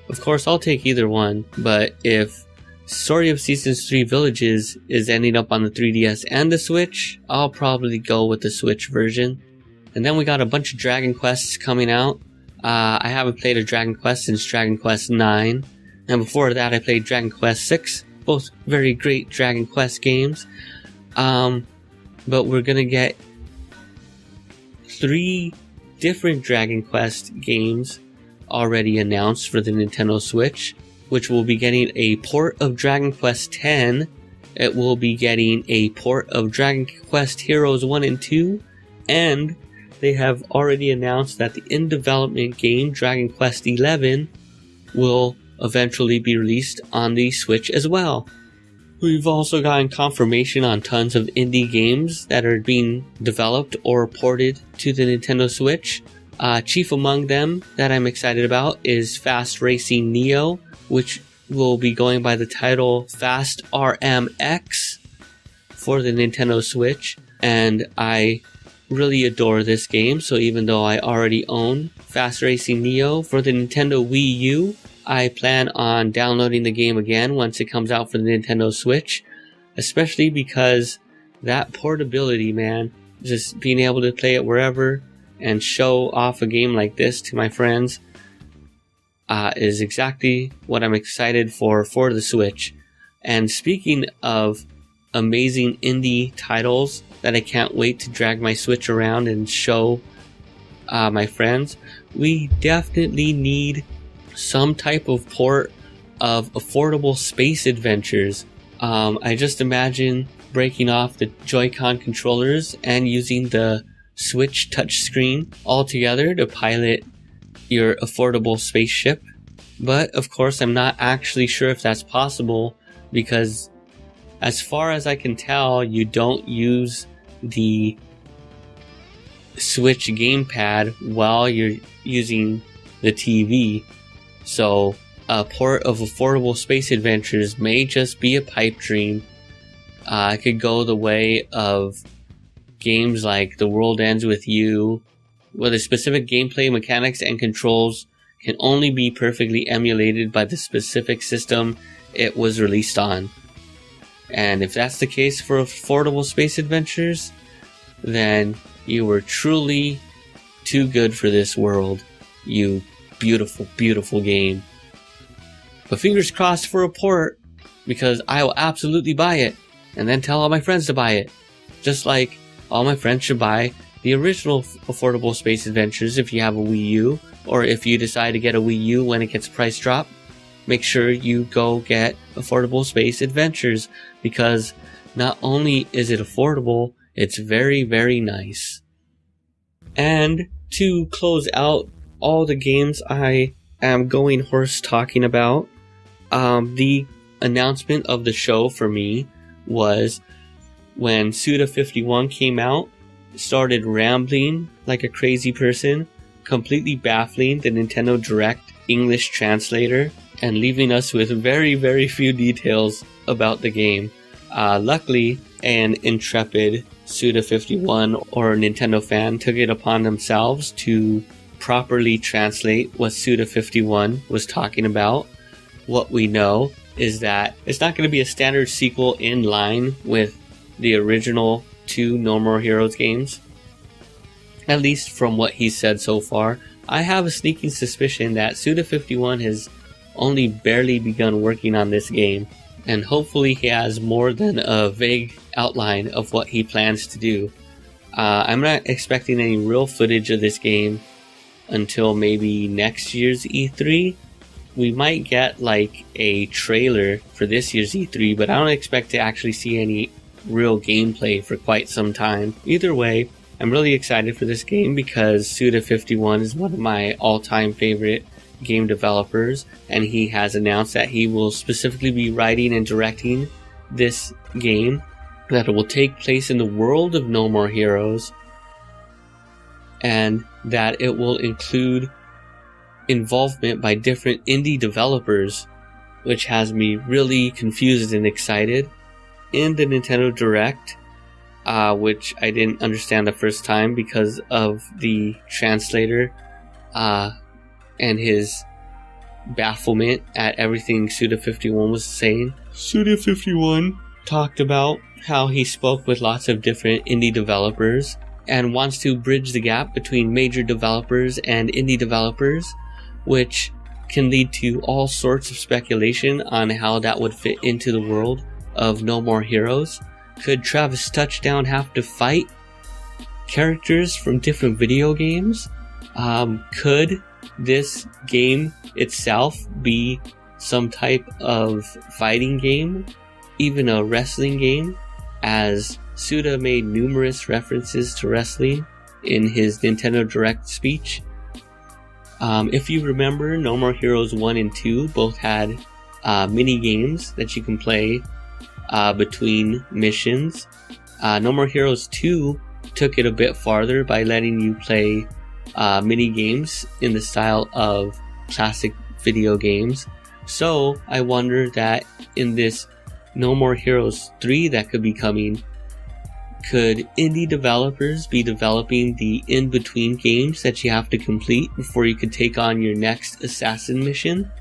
Of course, I'll take either one, but if Story of Seasons 3 Villages is ending up on the 3DS and the Switch, I'll probably go with the Switch version. And then we got a bunch of Dragon Quests coming out. I haven't played a Dragon Quest since Dragon Quest IX, and before that I played Dragon Quest VI, both very great Dragon Quest games. But we're gonna get 3 different Dragon Quest games already announced for the Nintendo Switch, which will be getting a port of Dragon Quest X. It will be getting a port of Dragon Quest Heroes 1 and 2, and they have already announced that the in-development game Dragon Quest XI will eventually be released on the Switch as well. We've also gotten confirmation on tons of indie games that are being developed or ported to the Nintendo Switch. Chief among them that I'm excited about is Fast Racing Neo, which will be going by the title Fast RMX for the Nintendo Switch. And I really adore this game, so even though I already own Fast Racing Neo for the Nintendo Wii U, I plan on downloading the game again once it comes out for the Nintendo Switch, especially because that portability, man, just being able to play it wherever and show off a game like this to my friends is exactly what I'm excited for the Switch. And speaking of amazing indie titles that I can't wait to drag my Switch around and show my friends, we definitely need some type of port of affordable space adventures. I just imagine breaking off the Joy-Con controllers and using the Switch touchscreen all together to pilot your affordable spaceship. But of course, I'm not actually sure if that's possible, because as far as I can tell, you don't use the Switch gamepad while you're using the TV. So a port of affordable space adventures may just be a pipe dream. It could go the way of games like The World Ends With You, where the specific gameplay mechanics and controls can only be perfectly emulated by the specific system it was released on. And if that's the case for affordable space adventures, then you were truly too good for this world, you beautiful, beautiful game. But fingers crossed for a port, because I will absolutely buy it, and then tell all my friends to buy it. Just like all my friends should buy the original affordable space adventures if you have a Wii U, or if you decide to get a Wii U when it gets price dropped, make sure you go get affordable space adventures, because not only is it affordable, it's very, very nice. And to close out all the games I am going horse talking about, the announcement of the show for me was when Suda51 came out, started rambling like a crazy person, completely baffling the Nintendo Direct English translator and leaving us with very, very few details about the game. Luckily, an intrepid Suda51 or Nintendo fan took it upon themselves to properly translate what Suda51 was talking about. What we know is that it's not going to be a standard sequel in line with the original 2 No More Heroes games. at least from what he said so far. I have a sneaking suspicion that Suda51 has only barely begun working on this game, and hopefully he has more than a vague outline of what he plans to do. I'm not expecting any real footage of this game until maybe next year's E3. We might get like a trailer for this year's E3, but I don't expect to actually see any real gameplay for quite some time. Either way, I'm really excited for this game because Suda51 is one of my all-time favorite game developers, and he has announced that he will specifically be writing and directing this game, that it will take place in the world of No More Heroes, and that it will include involvement by different indie developers, which has me really confused and excited. In the Nintendo Direct, which I didn't understand the first time because of the translator and his bafflement at everything Suda51 was saying. Suda51 talked about how he spoke with lots of different indie developers and wants to bridge the gap between major developers and indie developers, which can lead to all sorts of speculation on how that would fit into the world of No More Heroes. Could Travis Touchdown have to fight characters from different video games? Could this game itself be some type of fighting game, even a wrestling game, as Suda made numerous references to wrestling in his Nintendo Direct speech? If you remember, No More Heroes 1 and 2 both had mini games that you can play between missions. No More Heroes 2 took it a bit farther by letting you play mini games in the style of classic video games. So I wonder that in this No More Heroes 3 that could be coming, could indie developers be developing the in-between games that you have to complete before you could take on your next assassin mission?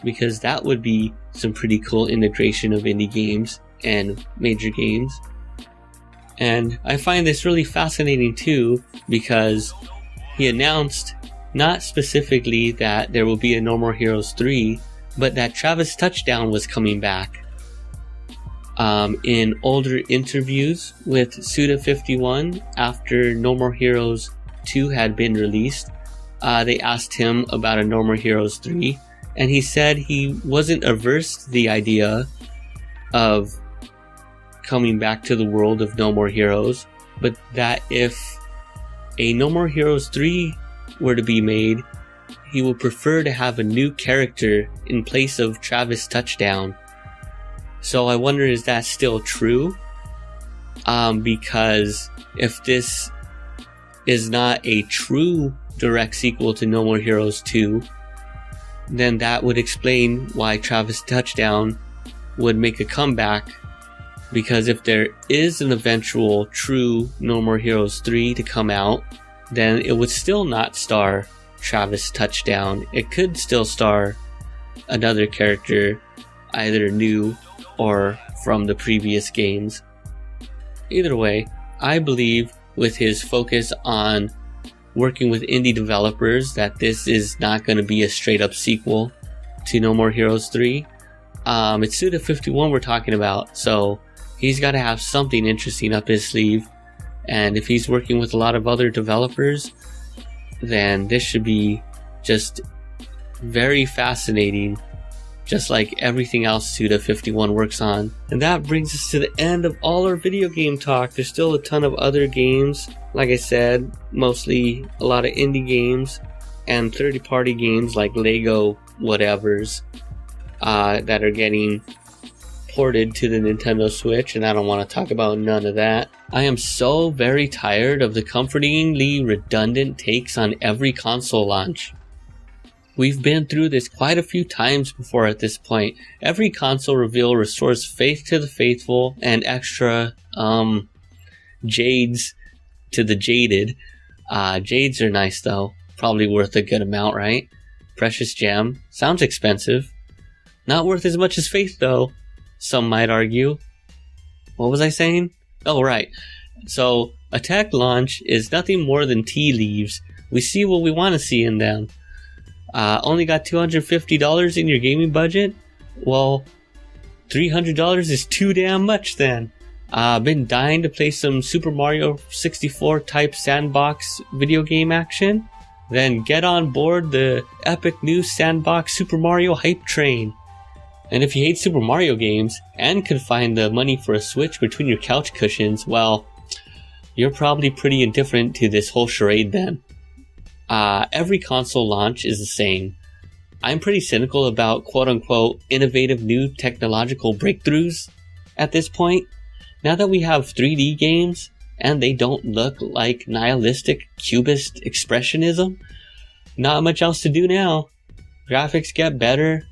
Because that would be some pretty cool integration of indie games and major games. And I find this really fascinating too, because he announced not specifically that there will be a No More Heroes 3, but that Travis Touchdown was coming back. In older interviews with Suda51 after No More Heroes 2 had been released, they asked him about a No More Heroes 3, and he said he wasn't averse to the idea of coming back to the world of No More Heroes, but that if a No More Heroes 3 were to be made, he would prefer to have a new character in place of Travis Touchdown. So I wonder, is that still true? Because if this is not a true direct sequel to No More Heroes 2, then that would explain why Travis Touchdown would make a comeback. Because if there is an eventual true No More Heroes 3 to come out, then it would still not star Travis Touchdown. It could still star another character, either new or from the previous games. Either way, I believe with his focus on working with indie developers that this is not going to be a straight up sequel to No More Heroes 3. It's Suda51 we're talking about, so he's got to have something interesting up his sleeve. And if he's working with a lot of other developers, then this should be just very fascinating, just like everything else Suda51 works on. And that brings us to the end of all our video game talk. There's still a ton of other games, like I said, mostly a lot of indie games and third-party games like Lego whatevers that are getting ported to the Nintendo Switch, and I don't want to talk about none of that. I am so very tired of the comfortingly redundant takes on every console launch. We've been through this quite a few times before at this point. Every console reveal restores faith to the faithful and extra jades to the jaded. Jades are nice though. Probably worth a good amount, right? Precious gem. Sounds expensive. Not worth as much as faith though, some might argue. What was I saying? Oh, right. So A tech launch is nothing more than tea leaves. We see what we want to see in them. Only got $250 in your gaming budget? Well, $300 is too damn much then. Been dying to play some Super Mario 64 type sandbox video game action? Then get on board the epic new sandbox Super Mario hype train. And if you hate Super Mario games and can find the money for a Switch between your couch cushions, well, you're probably pretty indifferent to this whole charade then. Every console launch is the same. I'm pretty cynical about quote-unquote innovative new technological breakthroughs at this point. Now that we have 3D games and they don't look like nihilistic cubist expressionism, not much else to do now. Graphics get better,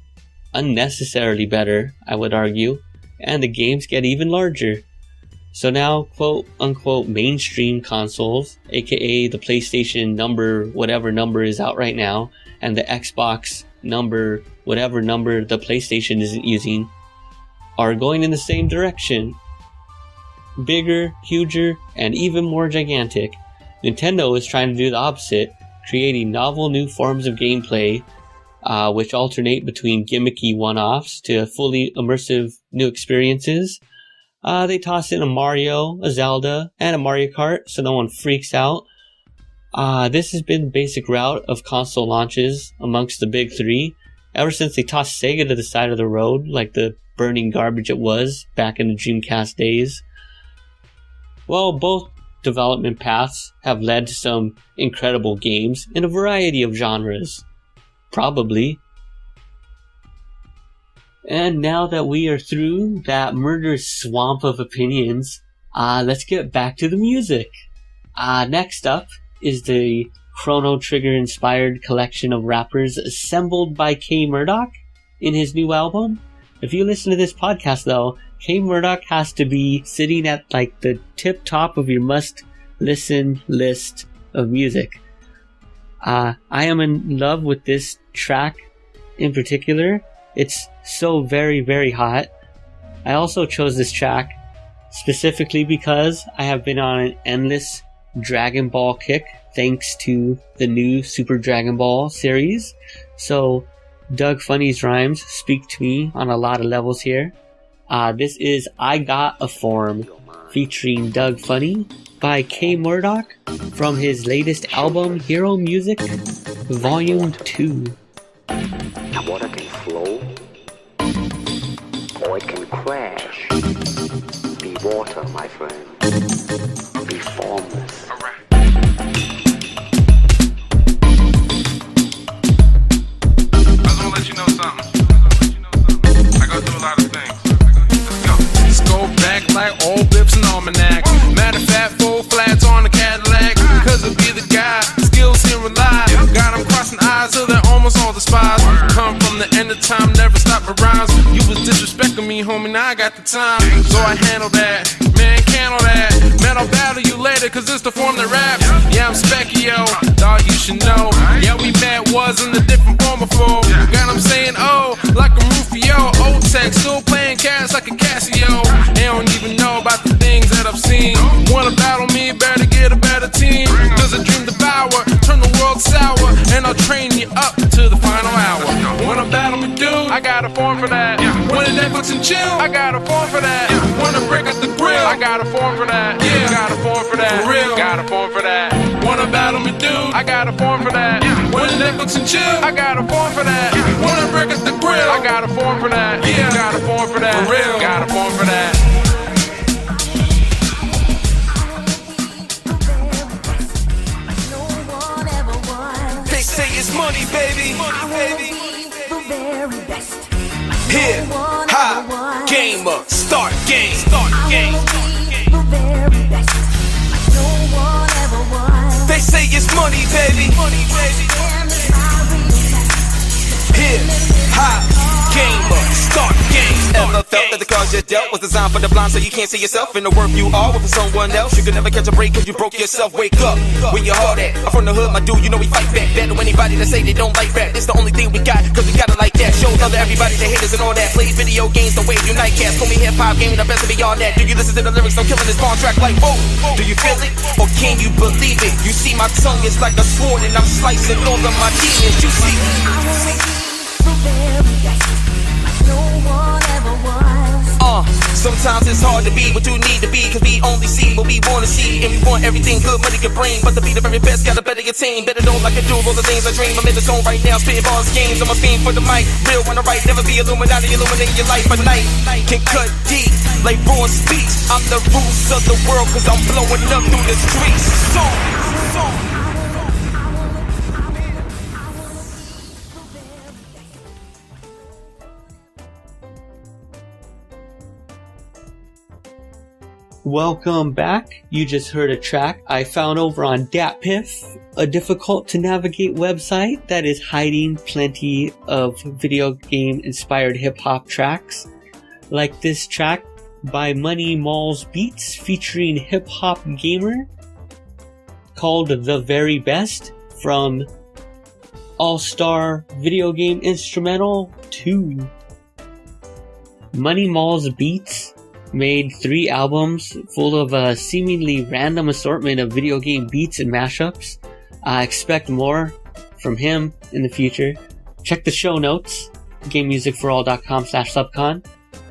unnecessarily better, I would argue, and the games get even larger. So now, quote-unquote mainstream consoles, aka the PlayStation number, whatever number is out right now, and the Xbox number, whatever number the PlayStation isn't using, are going in the same direction. Bigger, huger, and even more gigantic. Nintendo is trying to do the opposite, creating novel new forms of gameplay, which alternate between gimmicky one-offs to fully immersive new experiences. They toss in a Mario, a Zelda, and a Mario Kart so no one freaks out. This has been the basic route of console launches amongst the big three, ever since they tossed Sega to the side of the road like the burning garbage it was back in the Dreamcast days. Well, both development paths have led to some incredible games in a variety of genres. Probably. And now that we are through that murderous swamp of opinions, let's get back to the music. Next up is the Chrono Trigger inspired collection of rappers assembled by K-Murodck in his new album. If you listen to this podcast though, K-Murodck has to be sitting at like the tip top of your must listen list of music. I am in love with this track in particular. It's so very, very hot. I also chose this track specifically because I have been on an endless Dragon Ball kick thanks to the new Super Dragon Ball series. So Doug Funny's rhymes speak to me on a lot of levels here. This is I Got a Form featuring Doug Funny by K-Murodck from his latest album Hero Music Volume 2. Water can flow or it can crash. Be water, my friend. Be formless. I just wanna let you know something. I go through a lot of things. Let's go. Let's go back like old bips and almanacs. Matter of fact, 4 flats on the Cadillac. Cause I be the guy, skills here rely. Got them crossing eyes till they're almost all despised. Come from the end of time, never stop my rhymes. You was disrespecting me, homie, now I got the time. So I handle that, man, handle that. Man, I'll battle you later, cause it's the form that raps. Yeah, I'm Specchio, dawg, you should know. Yeah, we met was in a different form before. God, I'm saying, oh, like a Rufio. Old tech, still playing cats like a Casio. They don't even know about the things that I've seen. Wanna battle me, better get a better team. Cause I dream devour, turn the world sour. And I'll train you up to the final hour. Wanna battle me, dude? I got a form for that. Wanna Netflix and chill? I got a form for that. Wanna break up the grill? I got a form for that. Yeah, got a form for that. For real, got a form for that. Wanna battle me, dude? I got a form for that. Wanna Netflix and chill? I got a form for that. Wanna break up the grill? I got a form for that. Yeah, got a form for that. For real, got a form for that. They say it's money, baby. Here, ha, game up, start game, start game. They say it's money, baby. Here, ha, game up, start game. Ever felt that the cards you dealt was designed for the blind, so you can't see yourself in the work you are with someone else? You can never catch a break cause you broke yourself. Wake up, where your heart at? I'm from the hood, my dude, you know we fight back. Battle anybody that say they don't like rap. It's the only thing we got, cause we got it like that. Show love to everybody, the haters and all that. Play video games, the way unite cats. Call me hip-hop, gaming, the best of beyond that. Do you listen to the lyrics? I'm killing this contract like whoa. Do you feel it? Or can you believe it? You see my tongue is like a sword and I'm slicing all of my demons. You see, sometimes it's hard to be what you need to be, cause we only see what we wanna see, and we want everything good money can bring. But to be the very best, gotta better your team. Better know like I do all the things I dream. I'm in the zone right now, spitting bars, games. I'm a fiend for the mic, real on the right. Never be Illuminati, illuminating your life. But night can cut deep like raw speech. I'm the roots of the world, cause I'm blowing up through the streets. Welcome back. You just heard a track I found over on DatPiff, a difficult to navigate website that is hiding plenty of video game inspired hip hop tracks, like this track by Money Malls Beats featuring Hip Hop Gamer called The Very Best from All-Star Video Game Instrumental 2. Money Malls Beats made 3 albums full of a seemingly random assortment of video game beats and mashups. I expect more from him in the future. Check the show notes, gamemusicforall.com/subcon,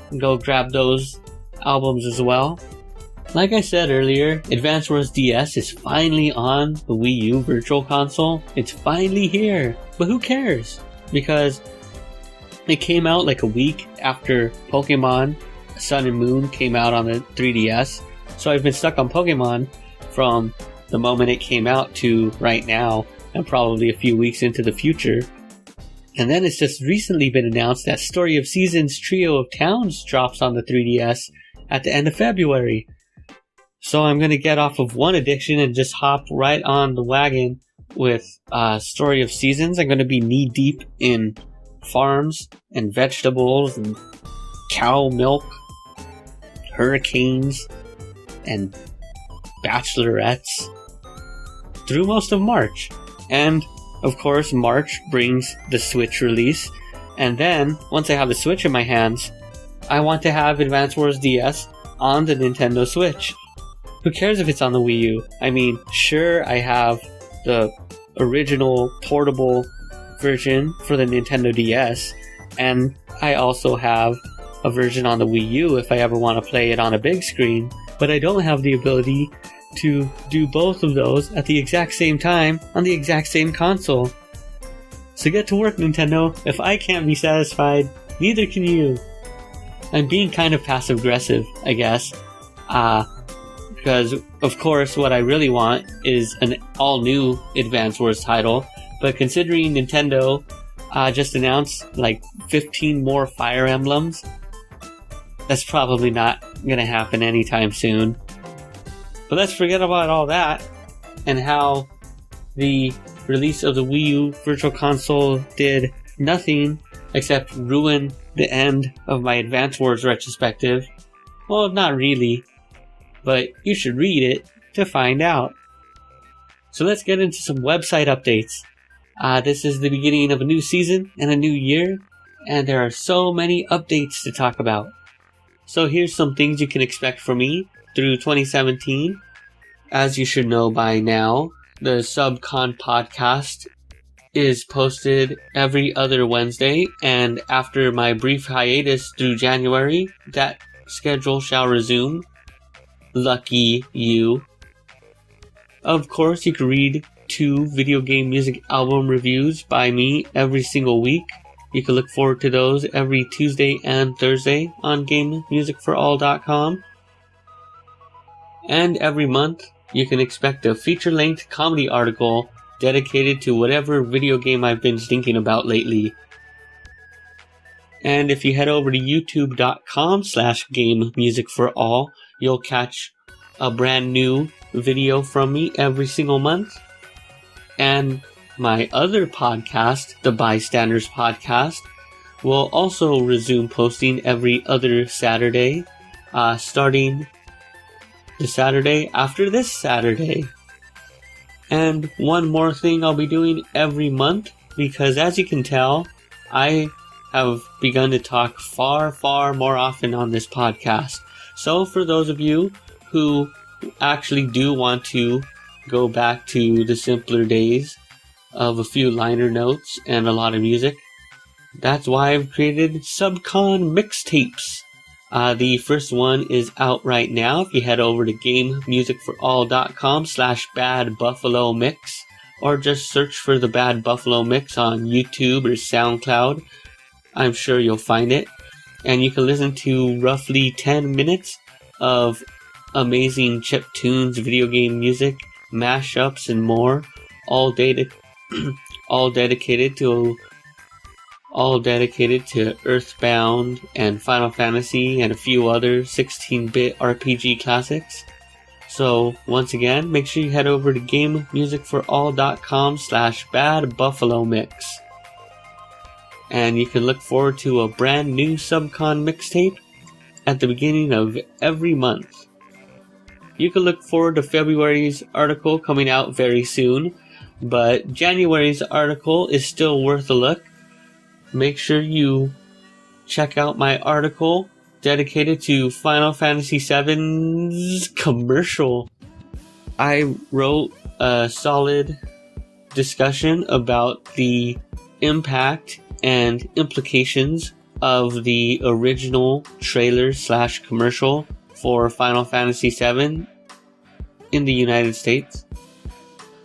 and go grab those albums as well. Like I said earlier, Advance Wars DS is finally on the Wii U Virtual Console. It's finally here, but who cares? Because it came out like a week after Pokemon Sun and Moon came out on the 3DS, so I've been stuck on Pokemon from the moment it came out to right now, and probably a few weeks into the future. And then it's just recently been announced that Story of Seasons Trio of Towns drops on the 3DS at the end of February. So I'm going to get off of one addiction and just hop right on the wagon with Story of Seasons. I'm going to be knee deep in farms and vegetables and cow milk, hurricanes, and bachelorettes through most of March. And of course, March brings the Switch release, and then once I have the Switch in my hands, I want to have Advance Wars DS on the Nintendo Switch. Who cares if it's on the Wii U? I mean, sure, I have the original portable version for the Nintendo DS, and I also have a version on the Wii U if I ever want to play it on a big screen, but I don't have the ability to do both of those at the exact same time on the exact same console. So get to work, Nintendo. If I can't be satisfied, neither can you. I'm being kind of passive-aggressive, I guess, because of course what I really want is an all-new Advance Wars title, but considering Nintendo just announced like 15 more Fire Emblems, that's probably not going to happen anytime soon. But let's forget about all that and how the release of the Wii U Virtual Console did nothing except ruin the end of my Advance Wars retrospective. Well, not really, but you should read it to find out. So let's get into some website updates. This is the beginning of a new season and a new year, and there are so many updates to talk about. So here's some things you can expect from me through 2017. As you should know by now, the SUBCON podcast is posted every other Wednesday, and after my brief hiatus through January, that schedule shall resume. Lucky you. Of course, you can read 2 video game music album reviews by me every single week. You can look forward to those every Tuesday and Thursday on GameMusicForAll.com. And every month, you can expect a feature-length comedy article dedicated to whatever video game I've been thinking about lately. And if you head over to youtube.com/GameMusicForAll, you'll catch a brand new video from me every single month. And my other podcast, the Bystanders Podcast, will also resume posting every other Saturday, starting the Saturday after this Saturday. And one more thing I'll be doing every month, because as you can tell, I have begun to talk far, far more often on this podcast. So for those of you who actually do want to go back to the simpler days of a few liner notes and a lot of music, that's why I've created SUBCON mixtapes. The first one is out right now. If you head over to gamemusicforall.com/badbuffalomix, or just search for the Bad Buffalo Mix on YouTube or SoundCloud, I'm sure you'll find it. And you can listen to roughly 10 minutes of amazing chiptunes, video game music, mashups, and more, all dedicated to Earthbound and Final Fantasy and a few other 16-bit RPG classics. So once again, make sure you head over to gamemusicforall.com/badbuffalomix. And you can look forward to a brand new SUBCON mixtape at the beginning of every month. You can look forward to February's article coming out very soon, but January's article is still worth a look. Make sure you check out my article dedicated to Final Fantasy VII's commercial. I wrote a solid discussion about the impact and implications of the original trailer/commercial for Final Fantasy VII in the United States.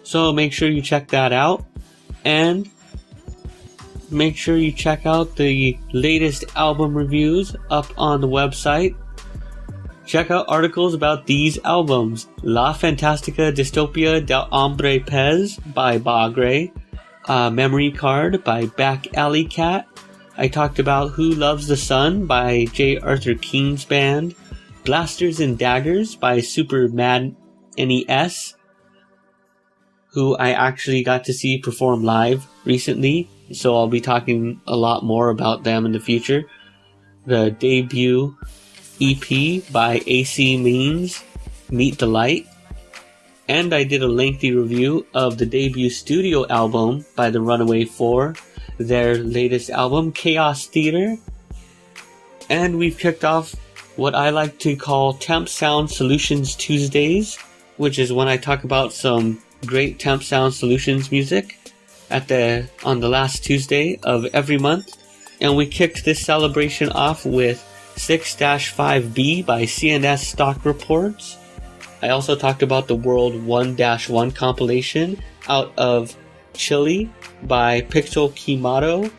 So make sure you check that out, and make sure you check out the latest album reviews up on the website. Check out articles about these albums: La Fantastica Dystopia del Hombre Pez by Bagre, Memory Card by Back Alley Cat. I talked about Who Loves the Sun by J. Arthur King's band, Blasters and Daggers by Super Mad NES, who I actually got to see perform live recently, so I'll be talking a lot more about them in the future. The debut EP by AC Means, Meet the Light. And I did a lengthy review of the debut studio album by the Runaway 4, their latest album, Chaos Theater. And we've kicked off what I like to call Temp Sound Solutions Tuesdays, which is when I talk about some great Temp Sound Solutions music on the last Tuesday of every month. And we kicked this celebration off with 6-5B by CNS Stock Reports. I also talked about the World 1-1 compilation out of Chile by Pixel K-Murodck.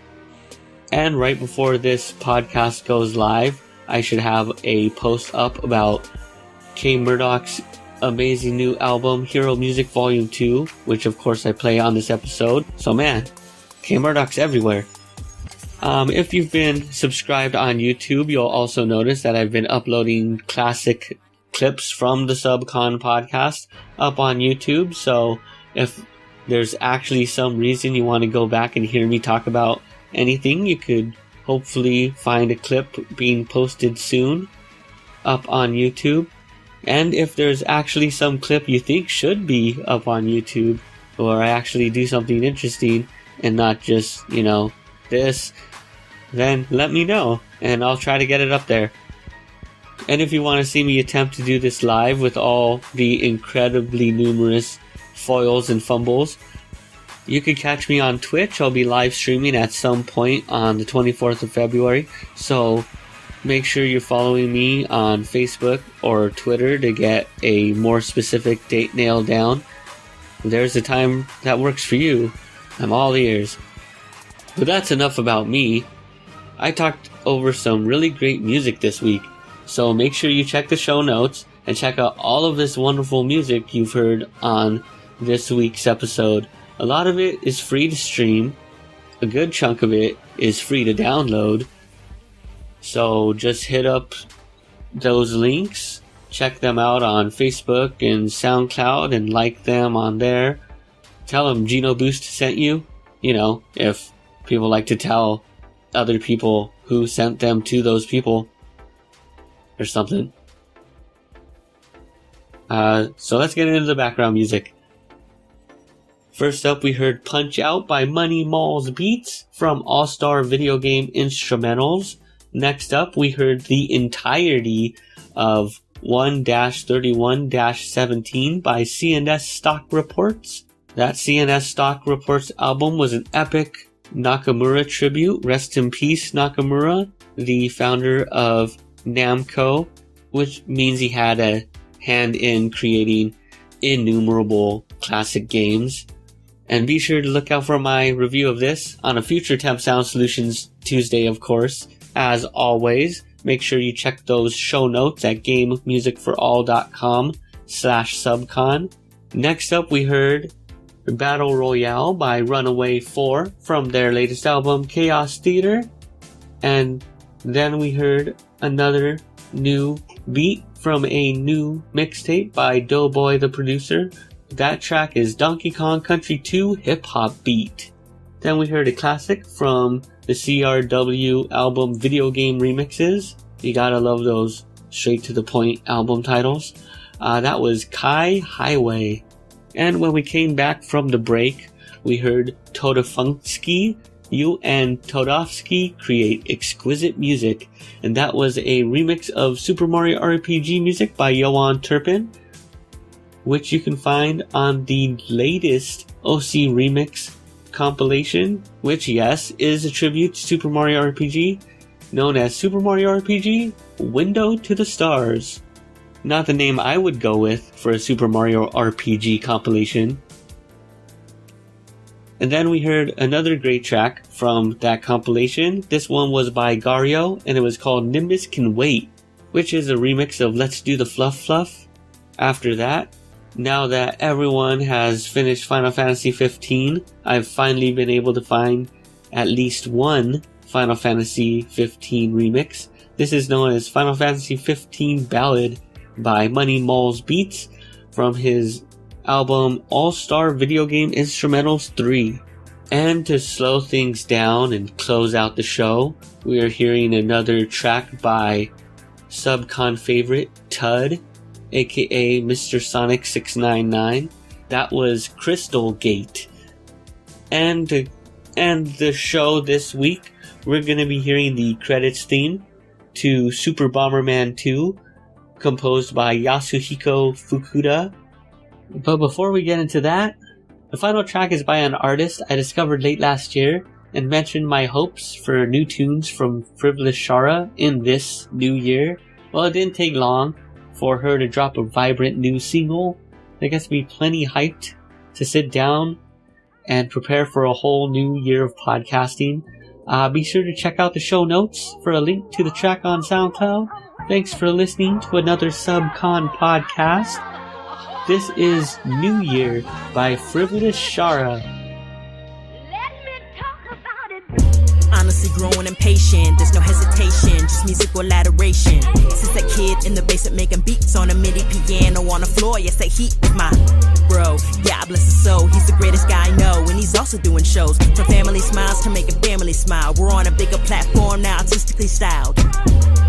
And right before this podcast goes live, I should have a post up about K-Murodck's amazing new album, Hero Music Volume 2, which of course I play on this episode. So man, K-Murodck's everywhere. If you've been subscribed on YouTube, you'll also notice that I've been uploading classic clips from the SUBCON podcast up on YouTube. So if there's actually some reason you want to go back and hear me talk about anything, you could hopefully find a clip being posted soon up on YouTube. And if there's actually some clip you think should be up on YouTube, or I actually do something interesting and not just, this, then let me know and I'll try to get it up there. And if you want to see me attempt to do this live with all the incredibly numerous foils and fumbles, you can catch me on Twitch. I'll be live streaming at some point on the 24th of February. So make sure you're following me on Facebook or Twitter to get a more specific date nailed down. If there's a time that works for you, I'm all ears. But that's enough about me. I talked over some really great music this week. So make sure you check the show notes and check out all of this wonderful music you've heard on this week's episode. A lot of it is free to stream. A good chunk of it is free to download. So just hit up those links, check them out on Facebook and SoundCloud and like them on there. Tell them Geno Boost sent you. If people like to tell other people who sent them to those people or something. So let's get into the background music. First up, we heard Punch Out by Money Mall's Beats from All-Star Video Game Instrumentals. Next up, we heard the entirety of 1-31-17 by CNS Stock Reports. That CNS Stock Reports album was an epic Nakamura tribute. Rest in peace, Nakamura, the founder of Namco, which means he had a hand in creating innumerable classic games. And be sure to look out for my review of this on a future Temp Sound Solutions Tuesday, of course. As always, make sure you check those show notes at gamemusicforall.com/subcon. Next up, we heard Battle Royale by Runaway 4 from their latest album, Chaos Theater. And then we heard another new beat from a new mixtape by Doughboy the producer. That track is Donkey Kong Country 2 Hip Hop Beat. Then we heard a classic from the CRW album Video Game Remixes. You gotta love those straight to the point album titles. That was Kai Highway. And when we came back from the break, we heard Todofunksky. You and Todovsky create exquisite music. And that was a remix of Super Mario RPG music by Johan Turpin, which you can find on the latest OC Remix compilation, which, yes, is a tribute to Super Mario RPG, known as Super Mario RPG Window to the Stars. Not the name I would go with for a Super Mario RPG compilation. And then we heard another great track from that compilation. This one was by Gario, and it was called Nimbus Can Wait, which is a remix of Let's Do the Fluff Fluff. After that, now that everyone has finished Final Fantasy XV, I've finally been able to find at least one Final Fantasy XV remix. This is known as Final Fantasy XV Ballad by Money Mall's Beats from his album All-Star Video Game Instrumentals 3. And to slow things down and close out the show, we are hearing another track by SUBCON favorite Tud, aka Mr. Sonic 699. That was Crystal Gate. And to end the show this week, we're going to be hearing the credits theme to Super Bomberman 2, composed by Yasuhiko Fukuda. But before we get into that, the final track is by an artist I discovered late last year and mentioned my hopes for new tunes from Frivolousshara in this new year. Well, it didn't take long for her to drop a vibrant new single that gets me plenty hyped to sit down and prepare for a whole new year of podcasting. Be sure to check out the show notes for a link to the track on SoundCloud. Thanks for listening to another SUBCON podcast. This is New Year by Frivolousshara. Honestly growing impatient, there's no hesitation, just musical adoration. Since that kid in the basement making beats on a MIDI piano on the floor, yes, that heat is my bro. God bless his soul, he's the greatest guy I know, and he's also doing shows from family smiles to making family smile. We're on a bigger platform now, artistically styled.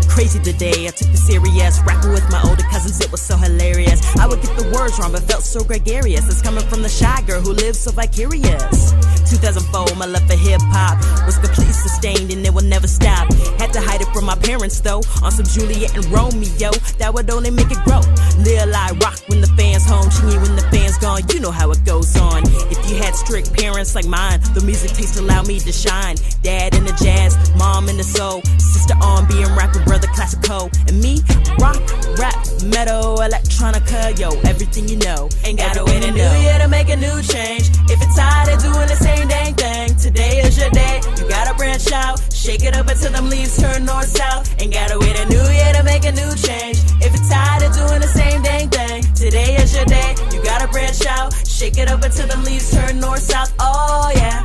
Crazy today, I took it serious, rapping with my older cousins, it was so hilarious. I would get the words wrong, but felt so gregarious. It's coming from the shy girl who lives so vicarious. 2004, my love for hip-hop was completely sustained and it will never stop. Had to hide it from my parents though, on some Juliet and Romeo, that would only make it grow. Lil' I rock when the fans home, chingy when the fans gone, you know how it goes on. If you had strict parents like mine, the music taste allowed me to shine. Dad in the jazz, mom in the soul, sister R&B and rapper, brother classical, and me, rock, rap, metal, electronica, yo, everything you know. Ain't gotta wait a new year to make a new change. If it's tired of doing the same dang thing, today is your day, you gotta branch out, shake it up until them leaves turn north-south. Ain't gotta wait a new year to make a new change. If it's tired of doing the same dang thing, today is your day, you gotta branch out, shake it up until them leaves turn north-south. Oh yeah.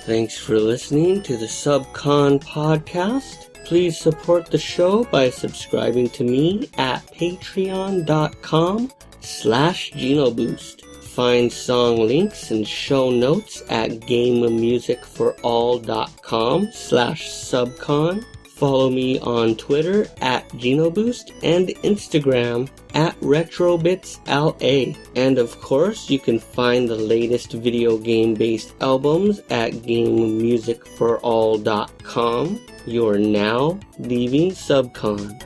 Thanks for listening to the SUBCON podcast. Please support the show by subscribing to me at patreon.com/GenoBoost. Find song links and show notes at gamemusicforall.com/SUBCON. Follow me on Twitter at GenoBoost and Instagram at RetrobitsLA. And of course, you can find the latest video game-based albums at gamemusicforall.com. You're now leaving SUBCON.